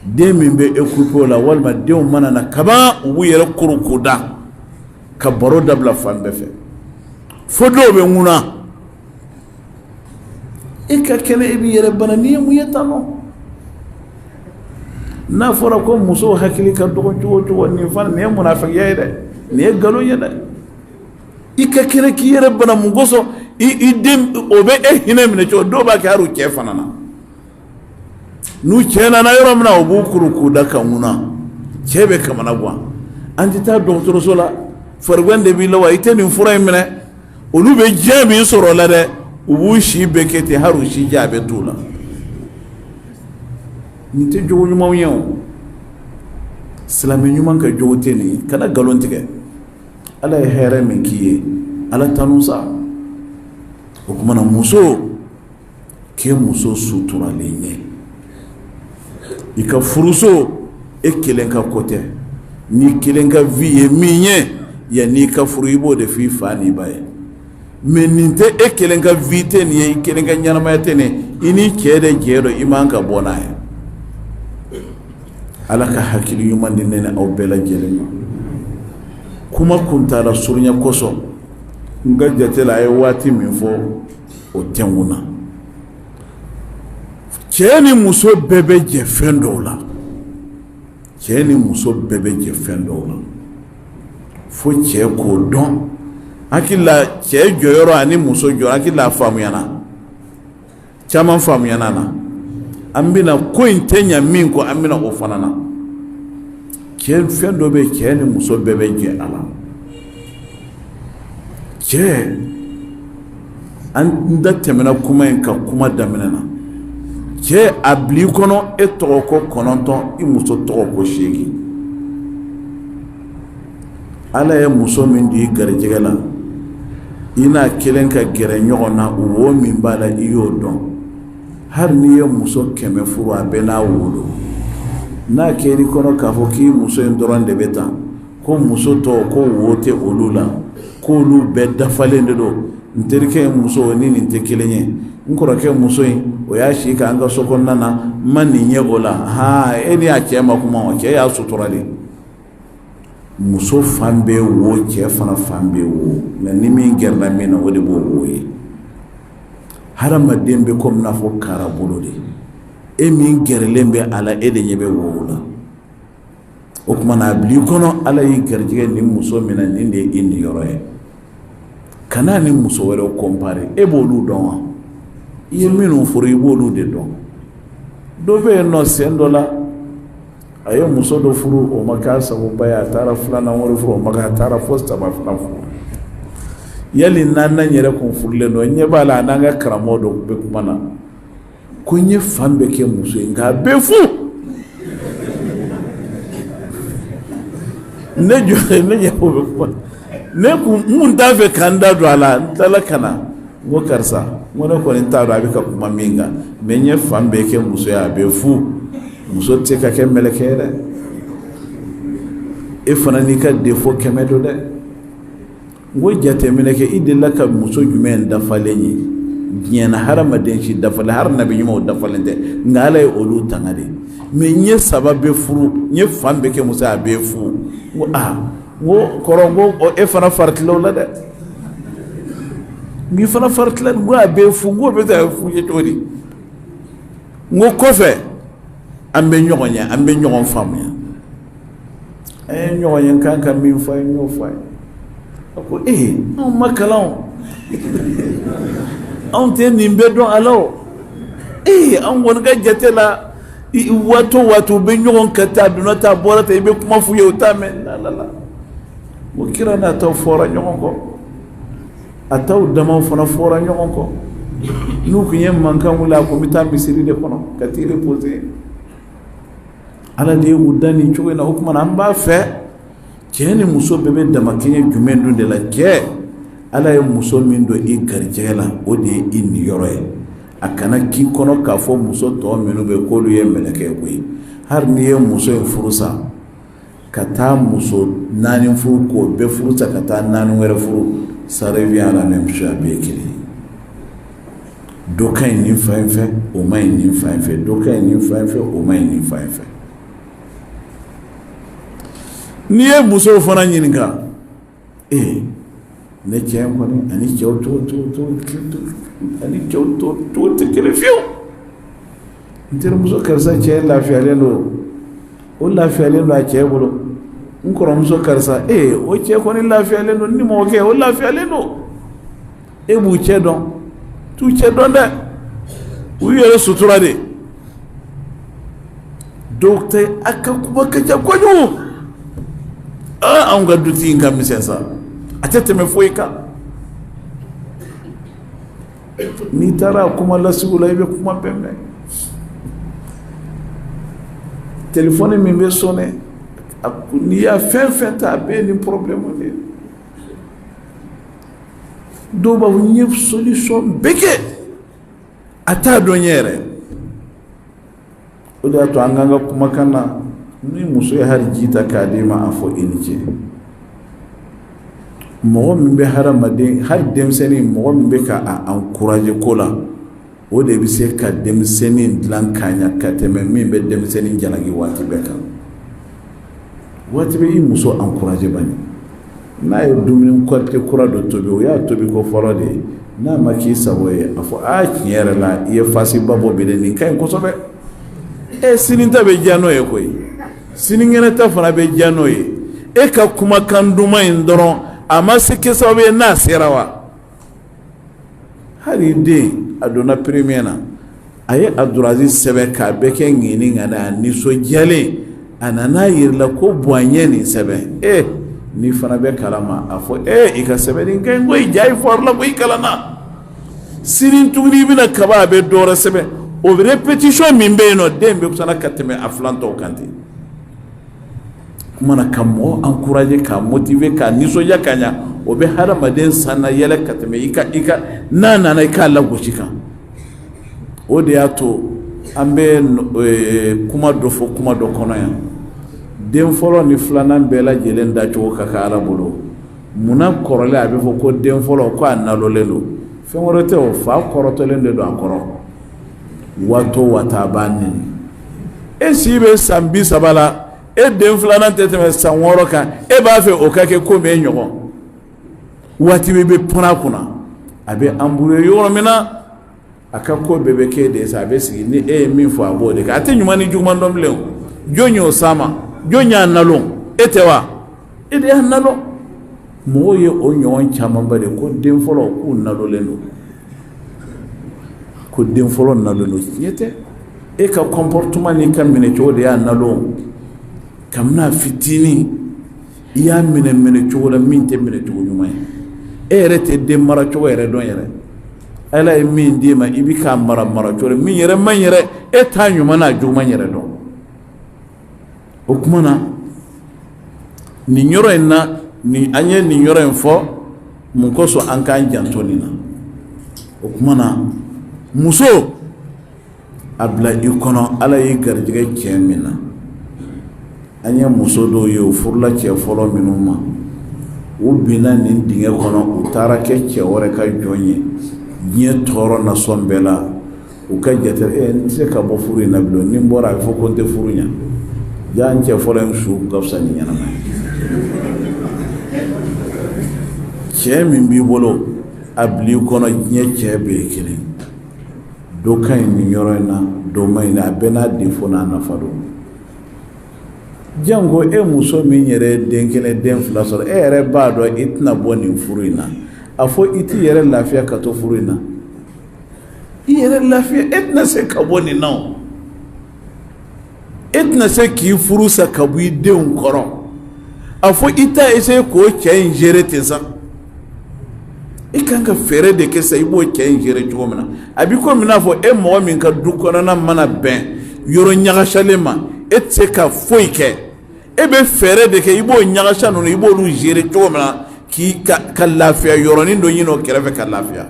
den min bɛ occupé la walima denw mana na kaban u b'u yɛrɛ kuru k'u da ka baro dabila fan bɛɛ fɛ fo dɔw bɛ ŋuna e ka kɛnɛ e b'i yɛrɛ bana n'i ye mun ye tan nɔ n'a fɔra ko musow hakili ka dɔgɔ cogo o cogo nin fana nin ye munafikiya ye dɛ nin ye nkalon ye dɛ i ka kɛnɛ k'i yɛrɛ bana mun kosɔn i den o bɛ e hinɛ minɛ cogo dɔw b'a kɛ hali u cɛ fana na n'u cɛ nana yɔrɔ min na u b'u kuru k'u da ka ŋuna cɛ bɛ kamana gan an tɛ taa dɔgɔtɔrɔso la farigɛn de b'i la wa i tɛ nin fura in minɛ olu bɛ diɲɛ min sɔrɔ o la dɛ u b'u si bɛɛ kɛ ten hali u si diya a bɛ t'u la nin tɛ jogo ɲumanw ye o silamɛ ɲuman ka jogo tɛ nin ye kana nkalon tigɛ Ala ye hɛrɛ min k'i ye Ala tanu sa o kumana muso kɛ muso suturalen ye i ka furuso e kelen ka ko tɛ ni kelen ka vie ye min ye yanni i ka furu i b'o de f'i fa n'i ba ye mais nin tɛ e kelen ka vie tɛ nin ye i kelen ka ɲɛnamaya tɛ nin i ni cɛ de jɛ dɔ i man ka bɔ n'a ye Ala ka hakili ɲuman di ne ni aw bɛɛ lajɛlen ma kuma kuntala surunya kosɔn n ka jate la a ye waati min fɔ o tɛnku na cɛ ni muso bɛɛ bɛ jɛ fɛn dɔw la cɛ ni muso bɛɛ bɛ jɛ fɛn dɔw la fo cɛ k'o dɔn hakili la cɛ jɔyɔrɔ ani muso jɔyɔrɔ hakili la faamuyana caman faamuyana na an bɛna ko in tɛ ɲɛ min kɔ an bɛna o fana na cɛ fɛn dɔ bɛ cɛ ni muso bɛɛ bɛ jɛ a la cɛ an da tɛmɛna kuma in ka kuma daminɛ na cɛ a bil'i kɔnɔ e tɔgɔ ko 9 i muso tɔgɔ ko 8 Ala ye muso min di garijɛgɛ la i n'a kelen ka gɛrɛ ɲɔgɔn na wo min b'a la i y'o dɔn hali n'i ye muso 100 furu a bɛɛ n'a wolo n'a kɛr'i kɔnɔ k'a fɔ k'i muso in dɔrɔn de bɛ tan ko muso tɔw ko wo tɛ olu la k'olu bɛɛ dafalen de don n terikɛ ye muso ni nin tɛ kelen ye n kɔrɔkɛ muso in o y'a si k'an ka so kɔnɔna na n ma nin ye o la e ni a cɛ ma kuma o cɛ y'a sutura de muso fan bɛ wo cɛ fana fan bɛ wo nka ni min gɛrɛla min na o de b'o wo ye hadamaden bɛ komi n'a fɔ kara bolo de e min gɛrɛlen bɛ a la e de ɲɛ bɛ wo la o tuma na a bil'i kɔnɔ ala y'i garijɛgɛ nin muso min na nin de ye i niyɔrɔ ye kana ni muso wɛrɛw compare e b'olu dɔn wa i ye minnu furu i b'olu de dɔn dɔ bɛ yen nɔ sen dɔ la a ye muso dɔ furu o ma k'a sagoba ye a taara filanan wɛrɛ furu o ma k'a taara fo saba fana furu yali naaninan yɛrɛ kun furulen don ɲɛ b'a la a n'an ka karamɔgɔ dɔ bɛ kuma na ko n ye fan bɛɛ kɛ muso ye nka a bɛɛ fu ne jɔ ne ɲɛ o bɛ kuma ne kun mun t'a fɛ k'an da don a la n tilala ka na n ko karisa n ko ne kɔni t'a dɔn a bɛ ka kuma min kan mɛ n ye fan bɛɛ kɛ muso ye a bɛ fu muso tɛ se ka kɛ mɛlɛkɛ ye dɛ e fana n'i ka défaut kɛmɛ don dɛ n ko jateminɛ kɛ i delila ka muso jumɛn dafalen ye diɲɛ na hadamaden si dafalen hari nabi ɲumanw dafalen tɛ nka ala ye olu tanga de mɛ n ye saba bɛɛ furu n ye fan bɛɛ kɛ muso ye a bɛɛ fu n ko n ko kɔrɔ n ko e fana faratila o la dɛ n k'i fana faratila n ko a bɛɛ fu n ko bɛ se ka fu ye cogo di n ko kɔfɛ an bɛ ɲɔgɔn ye an bɛ ɲɔgɔn faamuya an ye ɲɔgɔn ye n kan ka min fɔ a ye n y'o fɔ a ye a ko anw ma kalan anw tɛ nin bɛɛ dɔn a la o anw kɔni ka jate la waati o waati u bɛ ɲɔgɔn ka taa a donna ta a bɔra ta i bɛ kuma f'u ye o t'a mɛn la o kira n'a taw fɔra ɲɔgɔn kɔ a taw damaw fana fɔra ɲɔgɔn kɔ n'u kun ye mankan wuli a ko n bɛ taa misiri de kɔnɔ ka t'i reposer ala de ye u da nin cogo in na o tuma na an b'a fɛ cɛ ni muso bɛɛ bɛ damakɛɲɛ jumɛn dun de la cɛ ala ye muso min don i garijɛgɛ la o de ye i niyɔrɔ ye a kana k'i kɔnɔ k'a fɔ muso tɔ minnu bɛ k'olu ye mɛlɛkɛ koyi hali n'i ye muso in furu sa ka taa muso naani furu k'o bɛɛ furu sa ka taa naani wɛrɛ furu ça revient à la même chose a bɛɛ ye kelen dɔ ka ɲi nin fa in fɛ o ma ɲi nin fa in fɛ dɔ ka ɲi nin fa in fɛ o ma ɲi nin fa in fɛ n'i ye musow fana ɲininka ne cɛ kɔni ani cɛw tɛ kelen fiyewu n terimuso karisa cɛ lafiyalen don o lafiyalen don a cɛ bolo n kɔrɔmuso karisa o cɛ kɔni lafiyalen don ni mɔgɔkɛ o lafiyalen don e b'u cɛ dɔn t'u cɛ dɔn dɛ u yɛrɛ sutura de dɔw tɛ a ka kuma ka ca kojugu anw ka dutigi in ka misɛn sa a tɛ tɛmɛ foyi kan n'i taara kuma lasugu la i bɛ kuma bɛɛ mɛn telefɔni min bɛ sonné n'i y'a fɛn fɛn ta a bɛɛ ye nin problème de ye dɔw b'a fɔ n ye solution bɛɛ kɛ a t'a dɔn n ye yɛrɛ o de y'a to an k'an ka kumakan na ni muso ye hali ji ta k'a d'i ma a fɔ i ni ce mɔgɔ min bɛ hadamaden hali denmisɛnnin mɔgɔ min bɛ ka a encourager ko la o de bɛ se ka denmisɛnnin dilan ka ɲɛ ka tɛmɛ min bɛ denmisɛnnin jalaki waati bɛɛ kan waati bɛ i muso encourager bani n'a ye dumuni qualité kura dɔ tobi o y'a tobi ko fɔlɔ de ye n'a ma k'i sago ye a fɔ tiɲɛ yɛrɛ la i ye fasiba bɔ bi dɛ nin ka ɲi kosɛbɛ sini ta bɛ diya n'o ye koyi sinikɛnɛ ta fana bɛ diya n'o ye e ka kumakan duman in dɔrɔn a ma se kɛ sababu ye n'a sera wa hali den a donna premier na a ye Abdulaziz sɛbɛn k'a bɛɛ kɛ ŋɛni ŋa na a nisɔndiyalen a nana yirila ko bonya nin sɛbɛn ni fana bɛ kalama a fɔ i ka sɛbɛn nin kɛ n ko i ja i fɔra la ko i kalanna sini tuguni i bɛna kaba a bɛ dɔ wɛrɛ sɛbɛn o répétition min bɛ yen nɔ den bɛ kusana ka tɛmɛ a filan tɔw kan ten kumana ka mɔgɔ encourager ka motiver ka nisɔndiya ka ɲa o bɛ hadamaden sanna yɛlɛ ka tɛmɛ i ka n'a nana i k'a lagosi kan o de y'a to an bɛ kuma dɔ fɔ kuma dɔ kɔnɔ yan den fɔlɔ ni filanan bɛɛ lajɛlen dacogo ka kɛ Ala bolo munna kɔrɔlen a bɛ fɔ ko den fɔlɔ ko a nalolen don fɛn wɛrɛ tɛ o fa kɔrɔtɔlen de don a kɔrɔ waati o waati a b'a nɛni e si bɛ san 30 la e den filanan tɛ tɛmɛ san 6 kan e b'a fɛ o ka kɛ komi e ɲɔgɔn waati bɛ pɔnna kunna a bɛ embrouiller yɔrɔ min na aka ko bebe ke de sa be sigi ni min fo abo de ka ate nyuma ni jugman dom lew jonyo sama jonya nalon etewa ede nalo moye o nyon chama bare ko den folo ku nalo leno ko den folo nalo no yete e ka comportement ni kam mine chode ya nalo kamna fitini ya mine chola minte mine chogo nyuma e rete de mara chogo ere don yere ala min di ma ibika mara chola min yere man yere e ta nyuma na juma yere don o kuma na ni nyoro na ni anye ni nyoro fo mun ko so an kan jantoni na o kuma na muso abla ikono ala yi garjige kemina anya muso do yo furla che folo minuma u bina ni dinge kono u tara ke che ore ka jonye nye toro na sombela u ka jeter se ka bo furu na blo ni mbora fo ko te furunya jan che folo su gafsa ni yana che min bi bolo abli kono nye che be kini do kan ni yorona do mai na bena di fona na fado jango muso min yere den kele den fula sɔrɔ yɛrɛ b'a dɔn i tɛna bɔ nin furu in na a fɔ i t'i yɛrɛ lafiya ka to furu in na i yɛrɛ lafiya e tɛna se ka bɔ nin na o e tɛna se k'i furu sa ka bɔ i denw kɔrɔ a fɔ i t'a essayer k'o cɛ in gérer ten sa i kan ka fɛɛrɛ de kɛ sa i b'o cɛ in gérer cogo min na a b'i komi n'a fɔ e mɔgɔ min ka du kɔnɔna mana bɛn yɔrɔ ɲagasalen ma e tɛ se ka foyi kɛ e bɛ fɛɛrɛ de kɛ i b'o ɲagasa ninnu i b'olu gérer cogo min na k'i ka lafiya yɔrɔnin dɔ ɲini o kɛrɛfɛ ka lafiya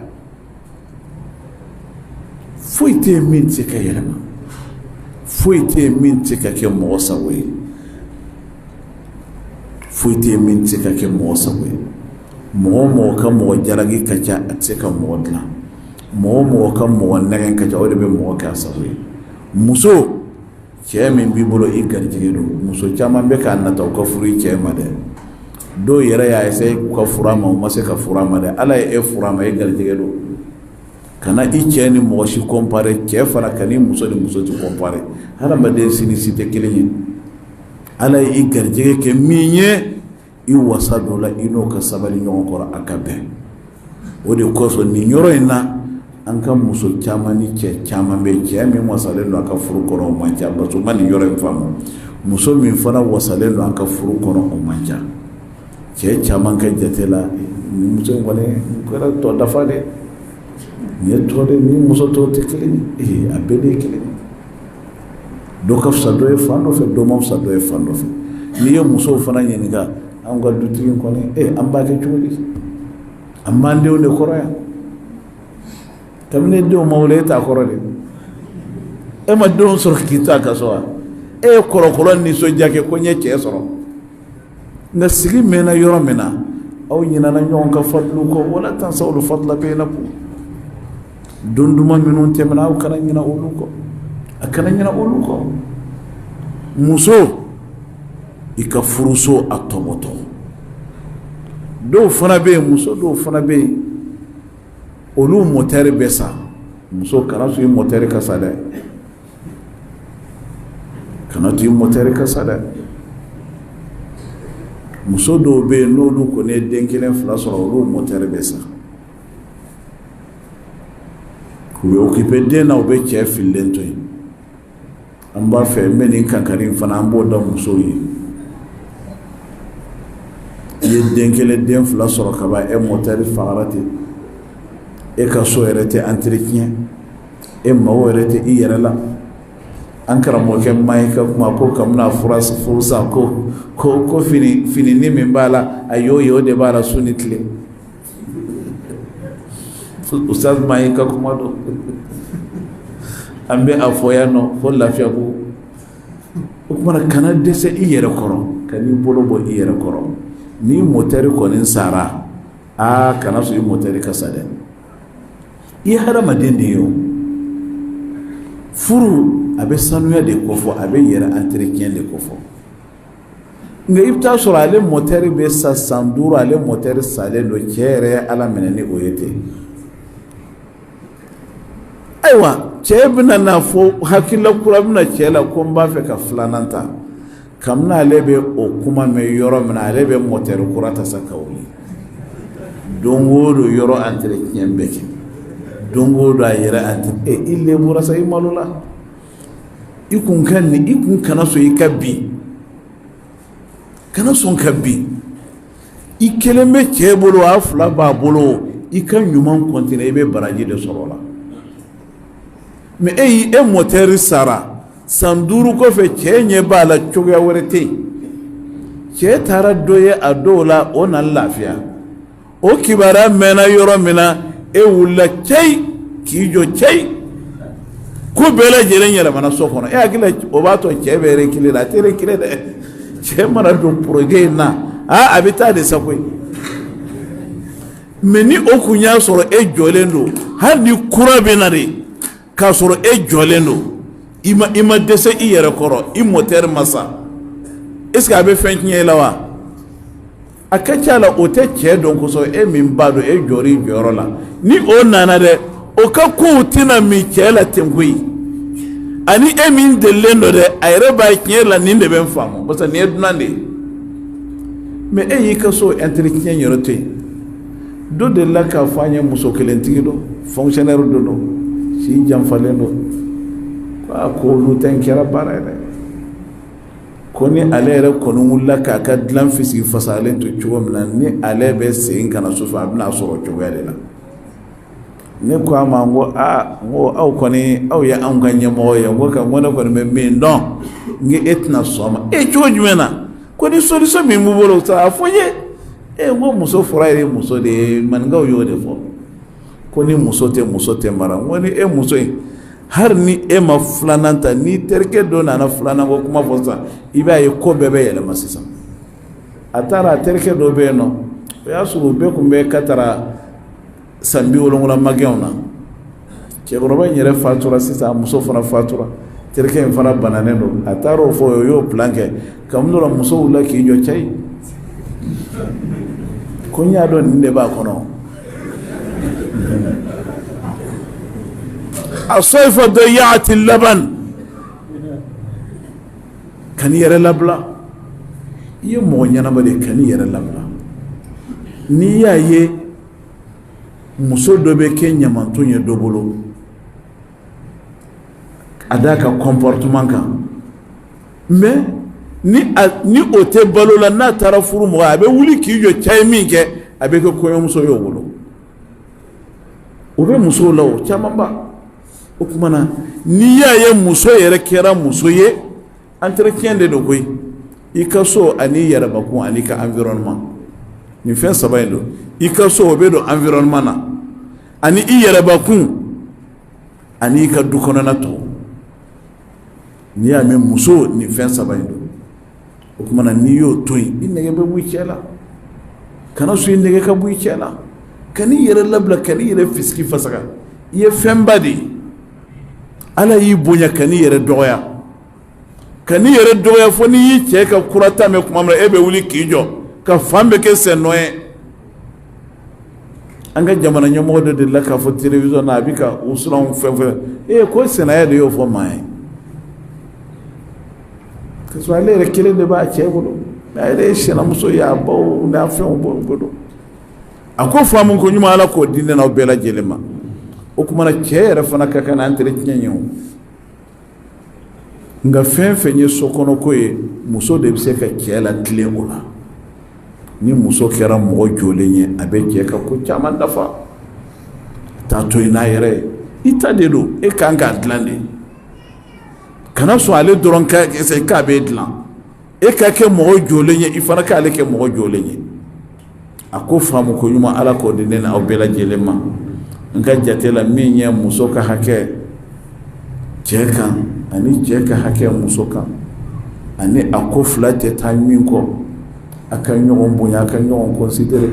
foyi tɛ yen min tɛ se ka yɛlɛma foyi tɛ yen min tɛ se ka kɛ mɔgɔ sago ye foyi tɛ yen min tɛ se ka kɛ mɔgɔ sago ye mɔgɔ ka mɔgɔ jalaki ka ca a tɛ se ka mɔgɔ dilan mɔgɔ ka mɔgɔ nɛgɛn ka ca o de bɛ mɔgɔ kɛ a sago ye muso cɛ min b'i bolo i garijɛgɛ don muso caman bɛ k'a nata u ka furu i cɛ ma dɛ dɔw yɛrɛ y'a essayer k'u ka furu a ma u ma se ka furu a ma dɛ ala ye e furu a ma e garijɛgɛ don kana i cɛ ni mɔgɔ si comparer cɛ fana kan'i muso ni muso ti comparer hadamaden si ni si tɛ kelen ye ala ye i garijɛgɛ kɛ min ye i wasa dɔ la i n'o ka sabali ɲɔgɔn kɔrɔ a ka bɛn o de kosɔn nin yɔrɔ in na an ka muso caman ni cɛ caman bɛ cɛ min wasalen don a ka furu kɔnɔ o man ca parce que ma nin yɔrɔ in faamu muso min fana wasalen don a ka furu kɔnɔ o man ca cɛ caman ka jate la ni muso in kɔni kɛra tɔ dafa dɛ nin ye tɔ de ni muso tɔw tɛ kelen ye a bɛɛ de ye kelen dɔ ka fisa dɔ ye fan dɔ fɛ dɔ ma fisa dɔ ye fan dɔ fɛ n'i ye musow fana ɲininka an ka dutigi in kɔni an b'a kɛ cogo di an b'an denw de kɔrɔ yan kabini denw ma wolo e t'a kɔrɔ de e ma denw sɔrɔ k'i to a ka so wa e ye kɔrɔkɔrɔ nisɔndiya kɛ ko n ye cɛ sɔrɔ nka sigi mɛnna yɔrɔ min na aw ɲinana ɲɔgɔn ka fadlu kɔ wala tansaw l-fadla baynakum don duman minnu tɛmɛna aw kana ɲina olu kɔ a kana ɲina olu kɔ muso i ka furuso a tɔbɔtɔ dɔw fana bɛ yen muso dɔw fana bɛ yen olu motɛri bɛ sa muso kana to i motɛri ka sa dɛ kana to i motɛri ka sa dɛ muso dɔw bɛ yen n'olu kɔni ye den kelen fila sɔrɔ olu motɛri bɛ sa u bɛ occupé den na u bɛ cɛ fililen to yen an b'a fɛ n bɛ nin kankari in fana an b'o da musow ye i ye den kelen den fila sɔrɔ ka ban e motɛri fagara ten e ka so yɛrɛ tɛ entretien e mago yɛrɛ tɛ i yɛrɛ la an karamɔgɔkɛ ma yi ka kuma ko kabini furu sa ko finini min b'a la a y'o ye o de b'a la su ni tile ustaz ma yi ka kuma don an bɛ a fɔ yan nɔ fo lafiya ko o kuma na kana dɛsɛ i yɛrɛ kɔrɔ ka n'i bolo bɔ i yɛrɛ kɔrɔ ni motɛri kɔni sara kana sɔn i motɛri ka sa dɛ i ye hadamaden de ye o furu a bɛ sanuya de kofɔ a bɛ yɛrɛ entretien de kofɔ nka i bɛ taa sɔrɔ ale motɛri bɛ sa san 5 ale motɛri salen don cɛ yɛrɛ ye ala minɛ ni o ye ten aiwa cɛ bɛna na fɔ hakilila kura bɛna cɛ la ko n b'a fɛ ka filanan ta kabini ale bɛ o kuma mɛn yɔrɔ min na ale bɛ mɔtɛri kura ta sa ka wuli don o don yɔrɔ entretien bɛ kɛ don o don a yɛrɛ entretien i lebura sa i malo la i kun kana sɔn i ka bin kana sɔn ka bin i kelen bɛ cɛ bolo a fila b'a bolo i ka ɲuman continuer i bɛ baraji de sɔrɔ la mais e mɔtɛri sara san 5 kɔfɛ cɛ ɲɛ b'a la cogoya wɛrɛ tɛ yen cɛ taara dɔ ye a dɔw la o na lafiya o kibaruya mɛnna yɔrɔ min na e wulila cɛyi k'i jɔ cɛyi ko bɛɛ lajɛlen yɛlɛmana so kɔnɔ e hakili o b'a to cɛ bɛ reculer la a tɛ reculer dɛ cɛ mana don projet in na a bɛ taa de sago ye mais ni o kun y'a sɔrɔ e jɔlen don hali ni kura bɛ na de k'a sɔrɔ e jɔlen don i ma dɛsɛ i yɛrɛ kɔrɔ i mɔtɛri ma sa est-ce que a bɛ fɛn tiɲɛ i la wa a ka ca la o tɛ cɛ dɔn kosɔn e min b'a dɔn e jɔr'i jɔyɔrɔ la ni o nana dɛ o ka kow tɛna min cɛ la ten koyi ani e min delilen dɔ dɛ a yɛrɛ b'a tiɲɛ la nin de bɛ n faamu parce que nin ye dunan de ye mais e y'i ka so entretien yɔrɔ to yen dɔ delila k'a fɔ an ye muso kelentigi dɔ fonctionnaire dɔ don si janfalen don ko olu tɛ n kɛra baara ye dɛ ko ni ale yɛrɛ kɔni wulila k'a ka dilan fisigi fasalen to cogo min na ni ale bɛ segin ka na so fɛ a bɛna sɔrɔ cogoya de la ne ko a ma n ko aw kɔni aw ye anw ka ɲɛmɔgɔ ye n ko ne kɔni bɛ min dɔn n ko e tɛna sɔn ma e cogo jumɛn na ko ni solution min b'u bolo sa a fɔ n ye n ko muso fɔra yɛrɛ muso de ye maninkaw y'o de fɔ ko ni muso tɛ mara n ko ni e muso in hali ni e ma filanan ta ni terikɛ dɔ nana filanan ko kuma fɔ sisan i b'a ye ko bɛɛ bɛ yɛlɛma sisan a taara a terikɛ dɔ bɛ yen nɔ o y'a sɔrɔ u bɛɛ tun bɛ Katara san 70 magɛnw na cɛkɔrɔba in yɛrɛ fatura sisan a muso fana fatura terikɛ in fana bananen don a taara o fɔ o y'o plan kɛ kabini dɔ la muso wulila k'i jɔ cɛyi ko n y'a dɔn nin de b'a kɔnɔ الصيف ضيعت اللبن كان يرى لبلا يمو ɲanama de kan yɛrɛ labla ni y'a ye muso dɔ bɛ kɛ ɲamanton ye dɔ bolo a d'a ka comportement kan mais ni o tɛ balo la n'a taara furu mɔgɔ a bɛ wuli k'i jɔ cɛ ye min kɛ a bɛ kɛ kɔɲɔmuso ye o bolo o bɛ musow la o caman ba o kuma na n'i y'a ye muso yɛrɛ kɛra muso ye entretien de don koyi i ka so ani yɛrɛbakun ani ka environnement nin fɛn saba in don i ka so o bɛ don environnement na ani i yɛrɛbakun ani i ka du kɔnɔna tɔ n'i y'a mɛn muso nin fɛn saba in don o kuma na n'i y'o to yen i nɛgɛ bɛ bɔ i cɛ la kana so i nɛgɛ ka bɔ i cɛ la ka n'i yɛrɛ labila ka n'i yɛrɛ fisigi fasaga i ye fɛnba de ye ala y'i bonya ka n'i yɛrɛ dɔgɔya ka n'i yɛrɛ dɔgɔya fo n'i y'i cɛ ka kurata mɛn kuma min na e bɛ wuli k'i jɔ ka fan bɛɛ kɛ sɛnɔ ye an ka jamana ɲɛmɔgɔ dɔ delila k'a fɔ télévision na a bɛ ka u siran fɛn ko sɛnɛya de y'o fɔ maa ye ka sɔrɔ ale yɛrɛ kelen de b'a cɛ bolo a yɛrɛ ye sɛnɛmuso ye a baw n'a fɛnw bolo a ko faamu ko ɲuman ala k'o di ne n'aw bɛɛ lajɛlen ma o kumana cɛ yɛrɛ fana ka kan entretien ye o nka fɛn fɛn ye so kɔnɔ ko ye muso de bɛ se ka cɛ la tilen o la ni muso kɛra mɔgɔ jɔlen ye a bɛ cɛ ka ko caman dafa t'a to yen n'a yɛrɛ ye i ta de don e kan k'a dilan de kana sɔn ale dɔrɔn k'a bɛ dilan e ka kɛ mɔgɔ jɔlen ye i fana k'ale kɛ mɔgɔ jɔlen ye a ko faamu ko ɲuman ala k'o di ne n'aw bɛɛ lajɛlen ma n ka jate la min ye muso ka hakɛ cɛ kan ani cɛ ka hakɛ muso kan ani a ko fila tɛ taa min kɔ a ka ɲɔgɔn bonya a ka ɲɔgɔn considérer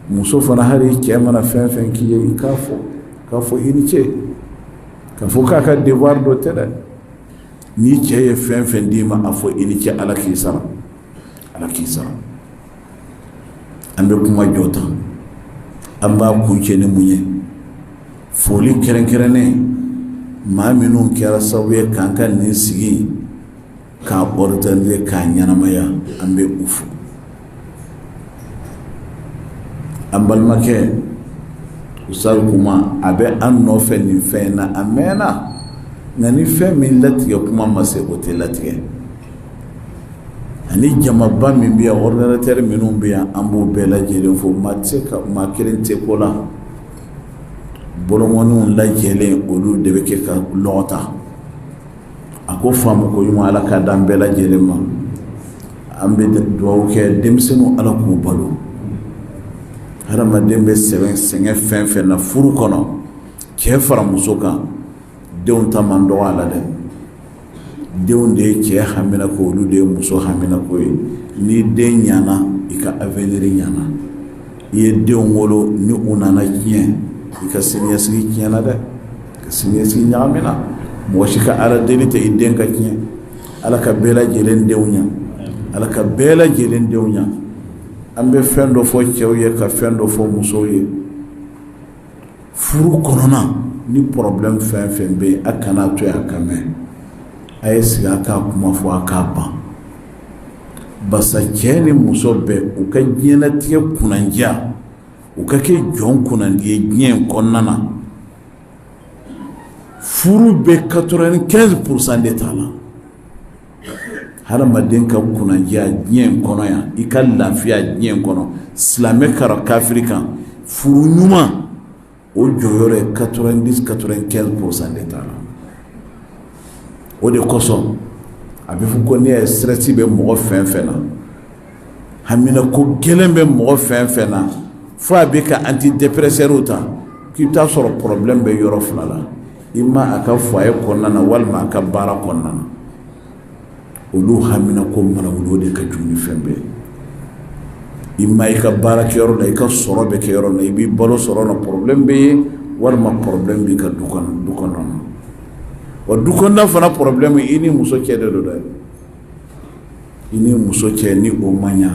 muso fana hali cɛ mana fɛn fɛn k'i ye i k'a fɔ i ni ce k'a fɔ k'a ka devoir dɔ tɛ dɛ ni cɛ ye fɛn fɛn d'i ma a fɔ i ni ce ala k'i sara an bɛ kuma jɔ tan an b'a kuncɛ ni mun ye foli kɛrɛnkɛrɛnnen maa minnu kɛra sababu ye k'an ka nin sigi k'a organiser k'a ɲɛnamaya an bɛ u fo. An balimakɛ Ustaz Kuma a bɛ an nɔfɛ nin fɛn in na a mɛnna nka ni fɛn min latigɛ kuma ma se o tɛ latigɛ. Ani jamaba min bɛ yan ordinateur minnu bɛ yan an b'o bɛɛ lajɛlen fo maa kelen tɛ ko la. Bolomɔniw lajɛlen olu de bɛ kɛ ka lɔgɔta. A ko faamu ko ɲuman Ala k'a d'an bɛɛ lajɛlen ma. An bɛ dugawu kɛ denmisɛnninw Ala k'u balo. Hadamaden bɛ sɛgɛn fɛn fɛn na furu kɔnɔ cɛ fara muso kan denw ta man dɔgɔ a la dɛ. Denw de ye cɛ hamina ko olu de ye muso hamina ko ye. Ni den ɲana i ka avenir ɲana. I ye denw wolo ni u nana tiɲɛ i ka siniɲɛsigi tiɲɛna dɛ. Ka siniɲɛsigi ɲagamina mɔgɔ si ka Ala deli tɛ i den ka tiɲɛ. Ala ka bɛɛ lajɛlen denw ɲa. Ala ka bɛɛ lajɛlen denw ɲa. An bɛ fɛn dɔ fɔ cɛw ye ka fɛn dɔ fɔ musow ye. Furu kɔnɔna ni problème fɛn fɛn bɛ yen a kana to yen a ka mɛn. A ye sigi a k'a kuma fɔ a k'a ban. Basa cɛ ni muso bɛɛ u ka diɲɛlatigɛ kunnandiya u ka kɛ jɔn kunnandi ye diɲɛ in kɔnɔna na. Furu bɛ 95% de t'a la. Hadamaden ka kunnandiya diɲɛ in kɔnɔ yan i ka lafiya diɲɛ in kɔnɔ silamɛ kara kafiri kan furu ɲuman o jɔyɔrɔ ye 90-95% de t'a la. O de kosɔn a bɛ fɔ ko ne ye stress bɛ mɔgɔ fɛn fɛn na hamina ko gɛlɛn bɛ mɔgɔ fɛn fɛn na fo a bɛ ka antidépresseurs ta k'i bɛ taa sɔrɔ problème bɛ yɔrɔ fila la i ma a ka foyer kɔnɔna na walima a ka baara kɔnɔna na. Olu hamina ko mana wolo de ka jugu ni fɛn bɛɛ. I ma i ka baara kɛ yɔrɔ la i ka sɔrɔ bɛ kɛ yɔrɔ la i b'i balo sɔrɔ na problème bɛ yen walima problème b'i ka du kɔnɔna na. Wa du kɔnɔna fana problème i ni muso cɛ de don dɛ. I ni muso cɛ ni o man ɲa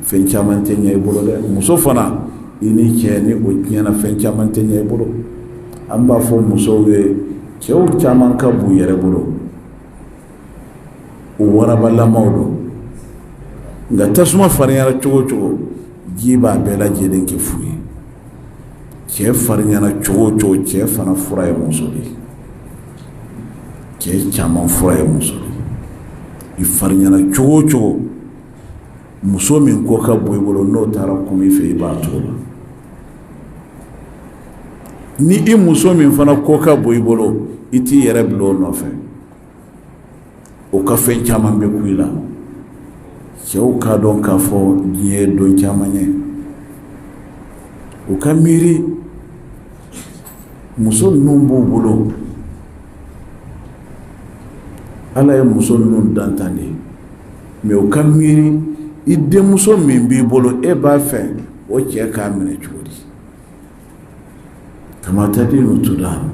fɛn caman tɛ ɲɛ i bolo dɛ. Muso fana i ni cɛ ni o tiɲɛna fɛn caman tɛ ɲɛ i bolo. An b'a fɔ musow ye cɛw caman ka b'u yɛrɛ bolo. O warabalamaw don nka tasuma farinyana cogo cogo ji b'a bɛɛ lajɛlen kɛ fu ye. Cɛ farinyana cogo cogo cɛ fana fura ye muso de ye. Cɛ caman fura ye muso de ye. I farinyana cogo cogo muso min ko ka bɔ i bolo n'o taara kun i fɛ i b'a to la. Ni i muso min fana ko ka bɔ i bolo i t'i yɛrɛ bila o nɔfɛ. O ka fɛn caman bɛ ku i la. Cɛw k'a dɔn k'a fɔ diɲɛ ye don caman ye. U ka miiri muso ninnu b'u bolo. Ala ye muso ninnu dantan de mais u ka miiri i denmuso min b'i bolo e b'a fɛ o cɛ k'a minɛ cogo di. Kama tadinu tudan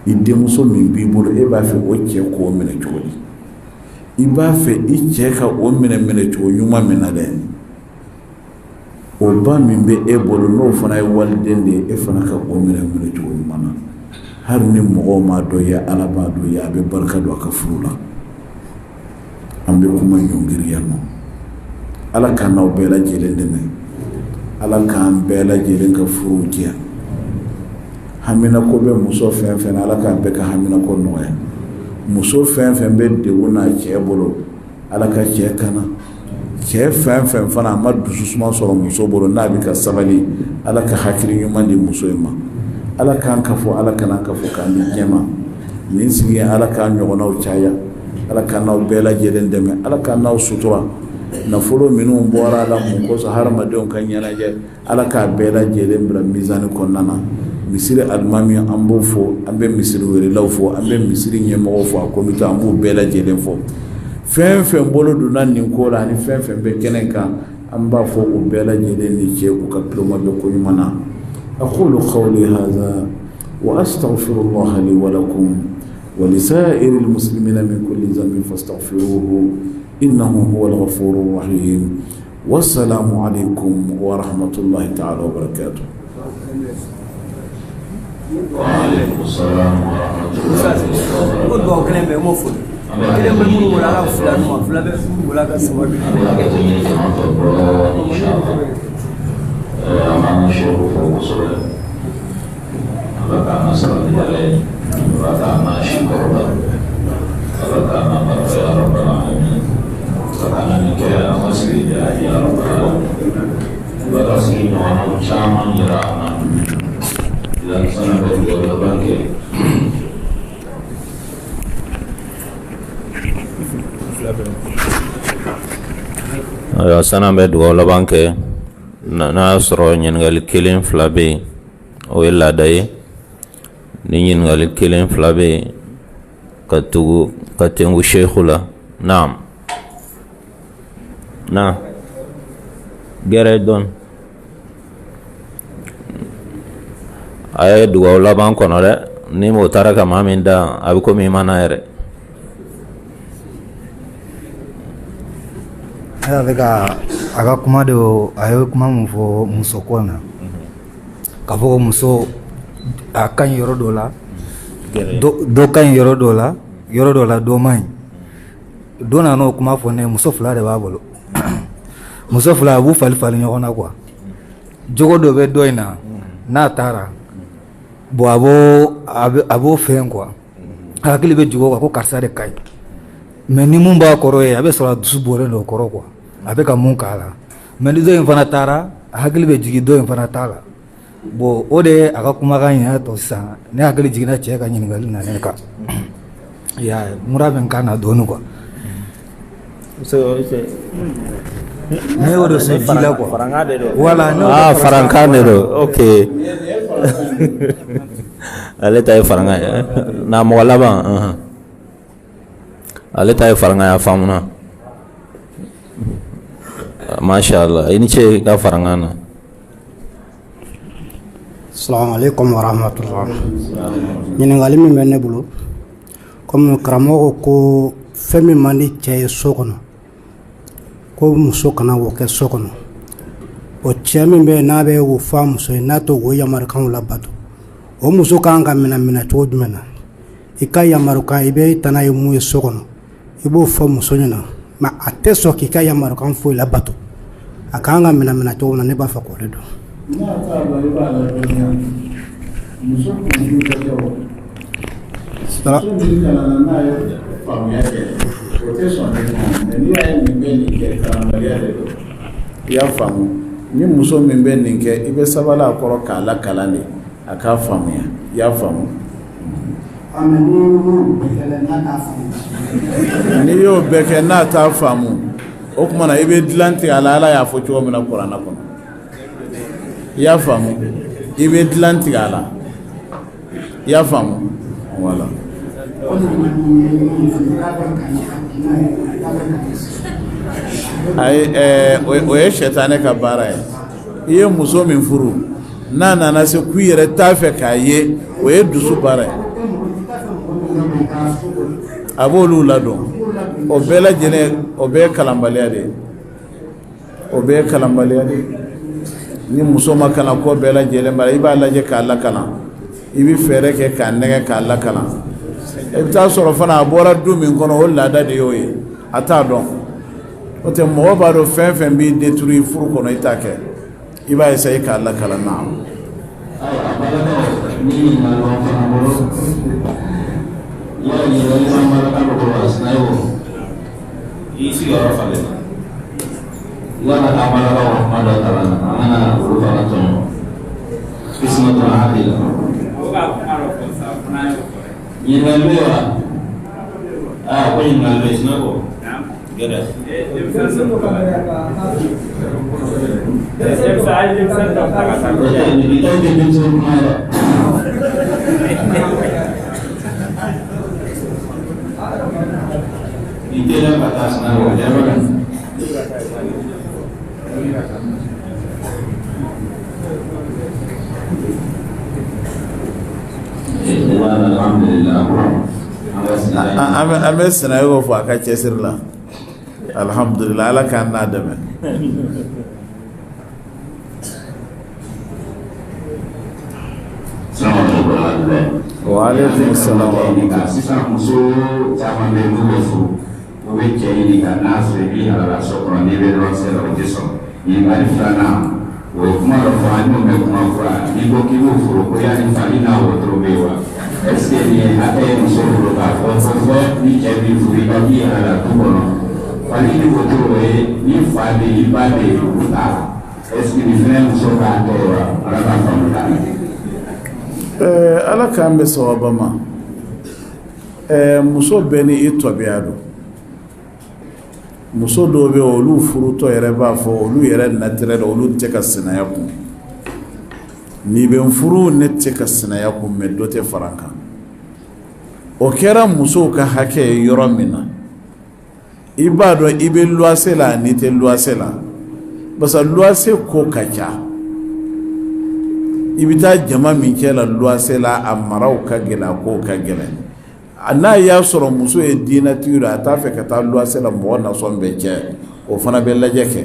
i denmuso min b'i bolo e b'a fɛ o cɛ k'o minɛ cogo di. I b'a fɛ i cɛ ka o minɛ cogo ɲuman min na dɛ. O ba min bɛ e bolo n'o fana ye waliden de ye e fana ka o minɛ cogo ɲuman na. Hali ni mɔgɔw m'a dɔn ye Ala b'a dɔn ye a bɛ barika don a ka furu la. An bɛ kuma ɲɔngiriya ma. Ala k'an n'aw bɛɛ lajɛlen dɛmɛ. Ala k'an bɛɛ lajɛlen ka furuw diya. Hamina ko bɛ muso fɛn fɛn na Ala k'an bɛɛ ka hamina ko nɔgɔya. Muso fɛn fɛn bɛ degun na cɛ bolo Ala ka cɛ kana. Cɛ fɛn fɛn fana a ma dususuma sɔrɔ muso bolo n'a bɛ ka sabali Ala ka hakili ɲuman di muso in ma. Ala k'an kafo Ala kana kafo k'an di ɲɛma. Nin sigi Ala k'an ɲɔgɔnnaw caya. Ala k'an n'aw bɛɛ lajɛlen dɛmɛ. Ala k'an n'aw sutura. Nafolo minnu bɔra la mun kosɔn hadamadenw ka ɲɛnajɛ Ala k'a bɛɛ lajɛlen bila mizani kɔnɔna na. Misiri alimami an b'o fɔ an bɛ misiri wɛrɛlaw fɔ an bɛ misiri ɲɛmɔgɔw fɔ a komite an b'u bɛɛ lajɛlen fɔ. Fɛn fɛn bolo donna nin ko la ani fɛn fɛn bɛ kɛnɛ kan an b'a fɔ u bɛɛ lajɛlen ni cɛ u ka tulomajɔ ko ɲuman na. أقول قولي هذا وأستغفر الله لي ولكم ولسائر المسلمين من كل ذنب فاستغفروه إنه هو الغفور الرحيم والسلام عليكم ورحمة الله تعالى وبركاته. Waalaikumsalam warahmatullahi wabarakatuh. Ko do kelen be mo fo. Kelen be mu wala ka fula no fula be wala ka sama bi. Ala katanya jamaah bro insyaallah. Amanah syukur fokusnya. Karena salat jalan, karena syukur, karena berdoa ya Rabbal Alamin, karena nikah masih jadi ya Rabbal Alamin. Berasal mana zaman jeraman dan sana berdua bangkit. Ayo sana berdua bangkit. Na sɔrɔ ɲininkali kelen fila bɛ yen o ye laada ye ni ɲininkali kelen fila bɛ yen ka tugu ka tɛngu sheikhu la naam na gɛrɛ dɔn a ye dugawu laban kɔnɔ dɛ ni m'o taara ka maa min da a bɛ komi i ma na yɛrɛ aga kuma do ayo kuma mun fɔ muso ko na ka fɔ muso a kan yɔrɔ dɔ la dɔ kan yɔrɔ dɔ la dɔ man ɲi don na n'o kuma fɔ ne muso fila de b'a bolo muso fila a b'u fali ɲɔgɔn na quoi jogo dɔ bɛ dɔ in na n'a taara bon a b'o fɛn quoi hakili bɛ jigin o kan ko karisa de ka ɲi mais ni mun b'a kɔrɔ ye a bɛ sɔrɔ a dusu bɔlen do o kɔrɔ quoi a bɛ ka mun k'a la mais ni dɔ in fana taara a hakili bɛ jigin dɔ in fana t'a la bon o de ye a ka kumakan in y'a to sisan ne hakili jiginna cɛ ka ɲininkali na ne kan ya mura bɛ n kan na dɔɔnin quoi ne y'o de sɔn ji la quoi voilà farankan de do ok ale ta ye farankan ye na mɔgɔ laban ale ta ye farankan ya faamuna Masya Allah, ini cek ka farangan na. Assalamualaikum warahmatullahi. Ɲininkali min bɛ ne bolo comme karamɔgɔ ko fɛn min man di cɛ ye so kɔnɔ ko muso kana o kɛ so kɔnɔ o cɛ min bɛ n'a bɛ o fɔ a muso ye n'a to o yamarukanw labato o muso kan ka minɛ cogo jumɛn na i ka yamarukan i bɛ taa n'a ye mun ye so kɔnɔ i b'o fɔ muso ɲɛna mais a tɛ sɔn k'i ka yamarukan foyi labato a kan ka minɛ cogo min na ne b'a fɛ k'o de dɔn. I y'a faamu ni muso min bɛ nin kɛ i bɛ sabali a kɔrɔ k'a lakalan de a k'a faamuya i y'a faamu. N'i y'o bɛɛ kɛ n'a t'a faamu o tuma na i bɛ dilan tigɛ a la Ala y'a fɔ cogo min na Kuranɛ kɔnɔ i y'a faamu i bɛ dilan tigɛ a la i y'a faamu voilà. O ye sɛtanɛ ka baara ye i ye muso min furu n'a nana se k'u yɛrɛ t'a fɛ k'a ye o ye dusu baara ye a b'olu ladon o bɛɛ lajɛlen o bɛɛ ye kalanbaliya de ye o bɛɛ ye kalanbaliya de ye ni muso ma kalan ko bɛɛ lajɛlen bara i b'a lajɛ k'a lakalan i bɛ fɛɛrɛ kɛ k'a nɛgɛ k'a lakalan i bɛ taa sɔrɔ fana a bɔra du min kɔnɔ o laada de y'o ye a t'a dɔn o tɛ mɔgɔ b'a dɔn fɛn fɛn b'i détruire furu kɔnɔ i t'a kɛ i b'a essayer k'a lakalan na. Isi orang falen. Wana amala Allah pada taala ana urufana tono. Kismatul adil. Yingalwe wa. Ko yingalwe sinako. Gede. Itulah batas nama jabatan. Alhamdulillah. Ame senayo fo aka cɛsiri la. Alhamdulillah Ala k'an n'a dɛmɛ. Assalamualaikum. Wa alaikum salam. Sisan muso caman bɛ n'u bɛ furu u bɛ cɛ ɲini ka n'a sɔrɔ i b'i halala so kɔnɔ n'i bɛ yɔrɔ sera o tɛ sɔn ɲininkali filanan o ye kuma dɔ fɔ an n'o bɛ kuma fɔ n'i ko k'i b'o furu ko yanni fali n'a wotoro bɛ yen wa est-ce que nin ye hakɛ ye muso furu k'a fɔ fɔ ni cɛ b'i furu i ka k'i halala du kɔnɔ fali ni wotoro ye ni fa bɛ yen i ba bɛ yen olu t'a la est-ce que nin fɛnɛ muso k'a kɛ wa ala k'a faamu k'a kɛ. Ala k'an bɛ sababa ma muso bɛɛ ni i tɔbiya don muso dɔw bɛ olu furutɔ yɛrɛ b'a fɔ olu yɛrɛ natirɛ la olu tɛ ka sinaya kun n'i bɛ furu ne tɛ ka sinaya kun mɛ dɔ tɛ fara n kan o kɛra musow ka hakɛ ye yɔrɔ min na i b'a dɔn i bɛ luwanse la n'i tɛ luwanse la parce que luwanse ko ka ca i bɛ taa jama min kɛ la luwanse la a maraw ka gɛlɛn a kow ka gɛlɛn n'a y'a sɔrɔ muso ye diinɛtigi don a t'a fɛ ka taa luwanse la mɔgɔ nasɔn bɛ cɛ o fana bɛ lajɛ kɛ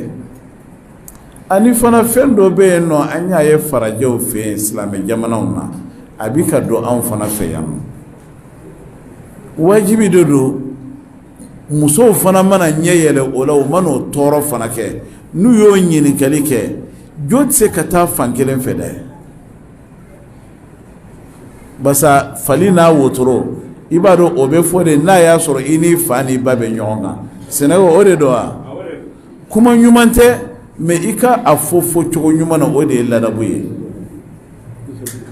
ani fana fɛn dɔ bɛ yen nɔ an y'a ye farajɛw fɛ yen silamɛ jamanaw na a bi ka don anw fana fɛ yan wajibi de don musow fana mana ɲɛ yɛlɛ o la u mana o tɔɔrɔ fana kɛ n'u y'o ɲininkali kɛ jo tɛ se ka taa fan kelen fɛ dɛ basa fali n'a wotoro i b'a dɔn o bɛ fɔ de n'a y'a sɔrɔ i ni fa ni ba bɛ ɲɔgɔn kan sɛnɛkɛ o de don wa kuma ɲuman tɛ mɛ i ka a fɔ cogo ɲuman na o de ye ladabu ye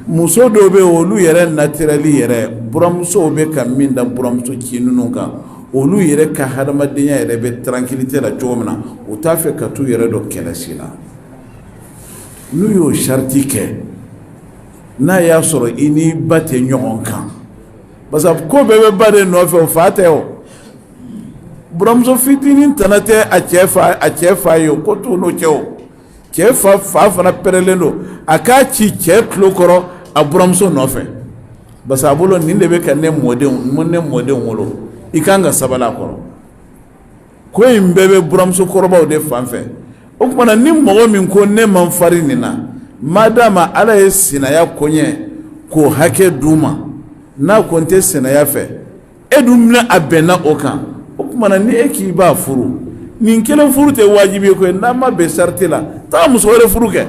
muso dɔw bɛ olu yɛrɛ natirɛli yɛrɛ buramusow bɛ ka min da buramuso ci ninnu kan olu yɛrɛ ka hadamadenya yɛrɛ bɛ tranquillité la cogo min na u t'a fɛ ka t'u yɛrɛ dɔ kɛlɛsi la n'u y'o sariti kɛ n'a y'a sɔrɔ i ni ba tɛ ɲɔgɔn kan parce que ko bɛɛ bɛ ba de nɔfɛ o fa tɛ o buramuso fitinin tana tɛ a cɛ fa ye o ko t'o n'o cɛ o cɛ fa fana pɛrɛlen don a k'a ci cɛ tulo kɔrɔ a buramuso nɔfɛ parce que a bolo nin de bɛ ka ne mɔdenw wolo i kan ka sabali a kɔrɔ ko in bɛɛ bɛ buramuso kɔrɔbaw de fan fɛ o kumana ni mɔgɔ min ko ne man farin nin na madama ala ye sinaya koɲɛ k'o hakɛ d'u ma n'a ko n tɛ sinaya fɛ e dun bɛna a bɛnna o kan o kumana ni e k'i b'a furu nin kelen furu tɛ wajibi ye koyi n'a ma bɛn sariti la taa muso wɛrɛ furu kɛ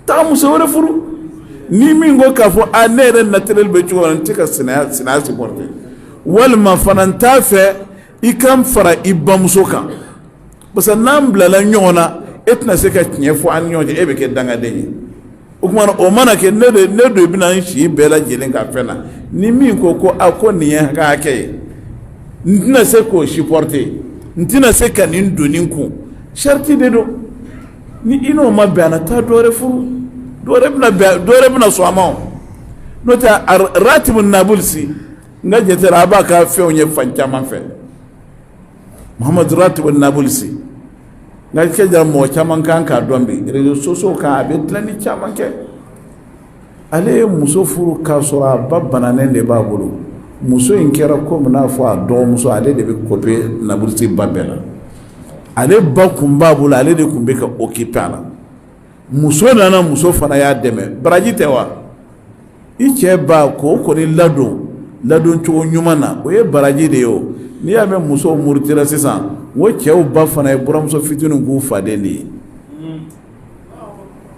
taa muso wɛrɛ furu ni min ko k'a fɔ a ne yɛrɛ naturel bɛ cogo min na n tɛ ka sinaya supporter walima fana n t'a fɛ i ka fara i bamuso kan parce que n'an bilala ɲɔgɔn na e tɛna se ka tiɲɛ fɔ an ni ɲɔgɔn cɛ e bɛ kɛ dangaden ye o kumana o mana kɛ ne de bɛna n si bɛɛ lajɛlen ka fɛn na ni min ko a ko nin ye ka hakɛ ye n tɛna se k'o supporter n tɛna se ka nin don nin kun sariti de don ni i n'o ma bɛn a na taa dɔ wɛrɛ furu dɔ wɛrɛ bɛna sɔn a ma o n'o tɛ ratibu nabulisi n ka jate la a b'a ka fɛnw ye fan caman fɛ muhamadu ratibu nabulisi nka kɛ jara mɔgɔ caman kan k'a dɔn bi réseaux sociaux kan a bɛ dilanni caman kɛ ale ye muso furu k'a sɔrɔ a ba bananen de b'a bolo muso in kɛra komi n'a fɔ a dɔgɔmuso ale de bɛ copier nabulisi ba bɛɛ la ale ba kun b'a bolo ale de kun bɛ ka occuper a la muso nana muso fana y'a dɛmɛ baraji tɛ wa i cɛ ba k'o kɔni ladon cogo ɲuman na o ye baraji de ye o n'i y'a mɛn musow murutira sisan o cɛw ba fana ye buramuso fitininw k'u faden de ye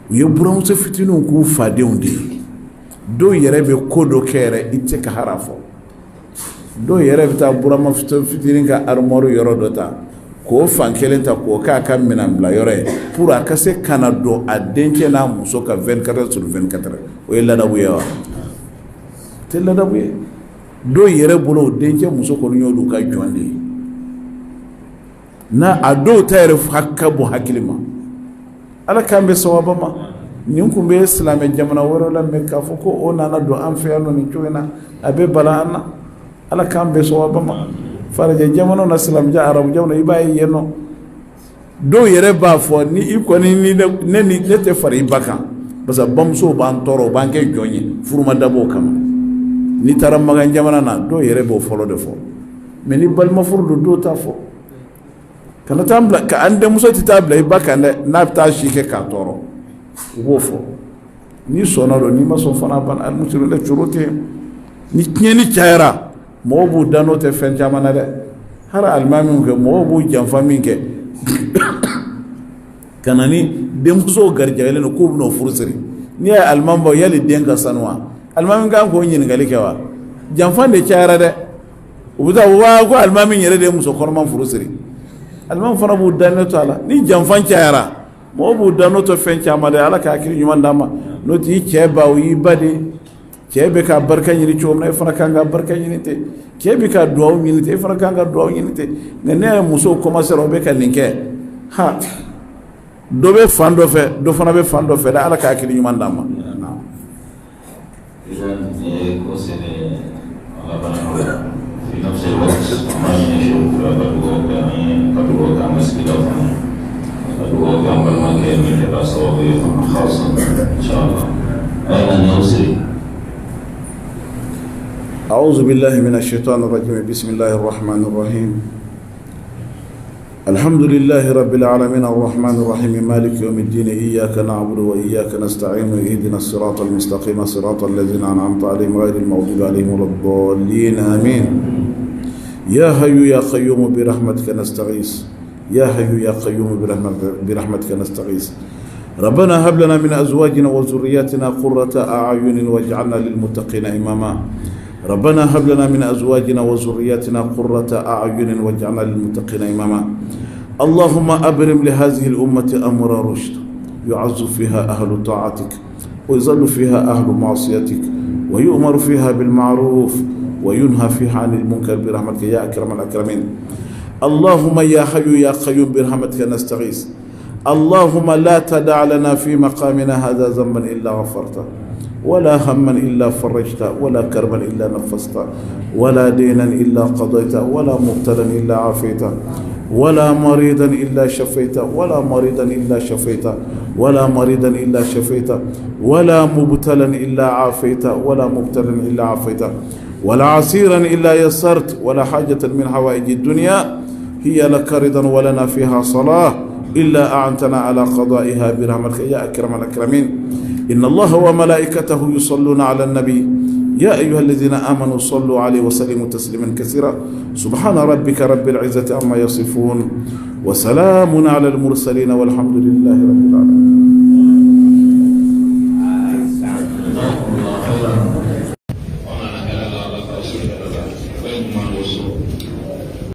u ye buramuso fitininw k'u fadenw de ye dɔw yɛrɛ bɛ ko dɔ kɛ yɛrɛ i tɛ ka hara fɔ dɔw yɛrɛ bɛ taa buramuso fitinin ka armoire yɔrɔ dɔ ta k'o fan kelen ta k'o k'a ka minɛn bila yɔrɔ ye pour a ka se ka na don a dencɛ n'a muso ka 24 heures sur 24 heures o ye ladabu ye wa tɛ ladabu ye dɔw yɛrɛ bolo o dencɛ muso kɔni y'olu ka jɔn de ye na a dɔw ta yɛrɛ ka bon hakili ma ala k'an bɛ sababa ma nin kun bɛ silamɛ jamana wɛrɛ la mɛ k'a fɔ ko o nana don an fɛ yan nɔ nin cogo in na a bɛ bala an na ala k'an bɛ sababa ma farajɛ jamanaw na silamɛja arabu jamana i b'a ye yen nɔ dɔw yɛrɛ b'a fɔ ni i kɔni ne tɛ fara i ba kan parce que bamusow b'an tɔɔrɔ u b'an kɛ jɔn ye furu ma dabɔ o kama n'i taara magan jamana na dɔw yɛrɛ b'o fɔlɔ de fɔ mɛ ni balima furu don dɔw t'a fɔ kana taa bila ka an denmuso tɛ taa bila i ba kan dɛ n'a bɛ taa si kɛ k'a tɔɔrɔ u b'o fɔ ni sonaro ni maso fana ban al musiru le churuti ni tieni chaira mo bu dano te fen jamana de hara almami ko mo bu jamfa min ke kanani demso garjale no ko no fursiri ni ay almambo yali denga sanwa almami ga ko nyin gali kewa jamfa de chaira de ubuda wa ko almami nyere de muso korman furusiri almam fana bu dano to ala ni jamfa chaira mo bu dano to fen chama de ala ka akiri nyuma ndama no ti cheba wi bade chebe ka barka nyini chom na fana kanga barka nyini te chebe ka duwa nyini te fana kanga duwa nyini te ngene muso commencer robe ka linke ha do be fando fe do fana be fando fe da ala ka akiri nyuma ndama إذن يكون على بناء في نفس الوقت ما يشوف قد كان مسجدا قد كان بالمكان من دراسة خاصة إن شاء الله أيضا يوصي. أعوذ بالله من الشيطان الرجيم بسم الله الرحمن الرحيم الحمد لله رب العالمين الرحمن الرحيم مالك يوم الدين إياك نعبد وإياك نستعين اهدنا الصراط المستقيم صراط الذين أنعمت عليهم غير المغضوب عليهم ولا الضالين آمين يا حي يا قيوم برحمتك نستغيث يا حي يا قيوم برحمتك نستغيث ربنا هب لنا من أزواجنا وذرياتنا قرة أعين واجعلنا للمتقين إماما ربنا هب لنا من أزواجنا وذرياتنا قرة أعين واجعلنا للمتقين إماما اللهم أبرم لهذه الأمة أمر رشد يعز فيها أهل طاعتك ويظل فيها أهل معصيتك ويؤمر فيها بالمعروف وينهى فيها عن المنكر برحمتك يا أكرم الأكرمين اللهم يا حي يا قيوم برحمتك نستغيث اللهم لا تدع لنا في مقامنا هذا ذنبا إلا غفرته ولا هما إلا فرجته ولا كربا إلا نفسته ولا دينا إلا قضيته ولا مبتلا إلا عافيته ولا مريضا إلا شفيته ولا مريضا إلا شفيته ولا مريضا إلا شفيته ولا مبتلا إلا عافيته ولا مبتلا إلا عافيته ولا عسيرا إلا يسرت ولا حاجة من حوائج الدنيا هي لك رضا ولنا فيها صلاة إلا أعنتنا على قضائها برحمتك يا أكرم الأكرمين إن الله وملائكته يصلون على النبي يا أيها الذين آمنوا صلوا عليه وسلموا تسليما كثيرا سبحان ربك رب العزة عما يصفون وسلام على المرسلين والحمد لله رب العالمين.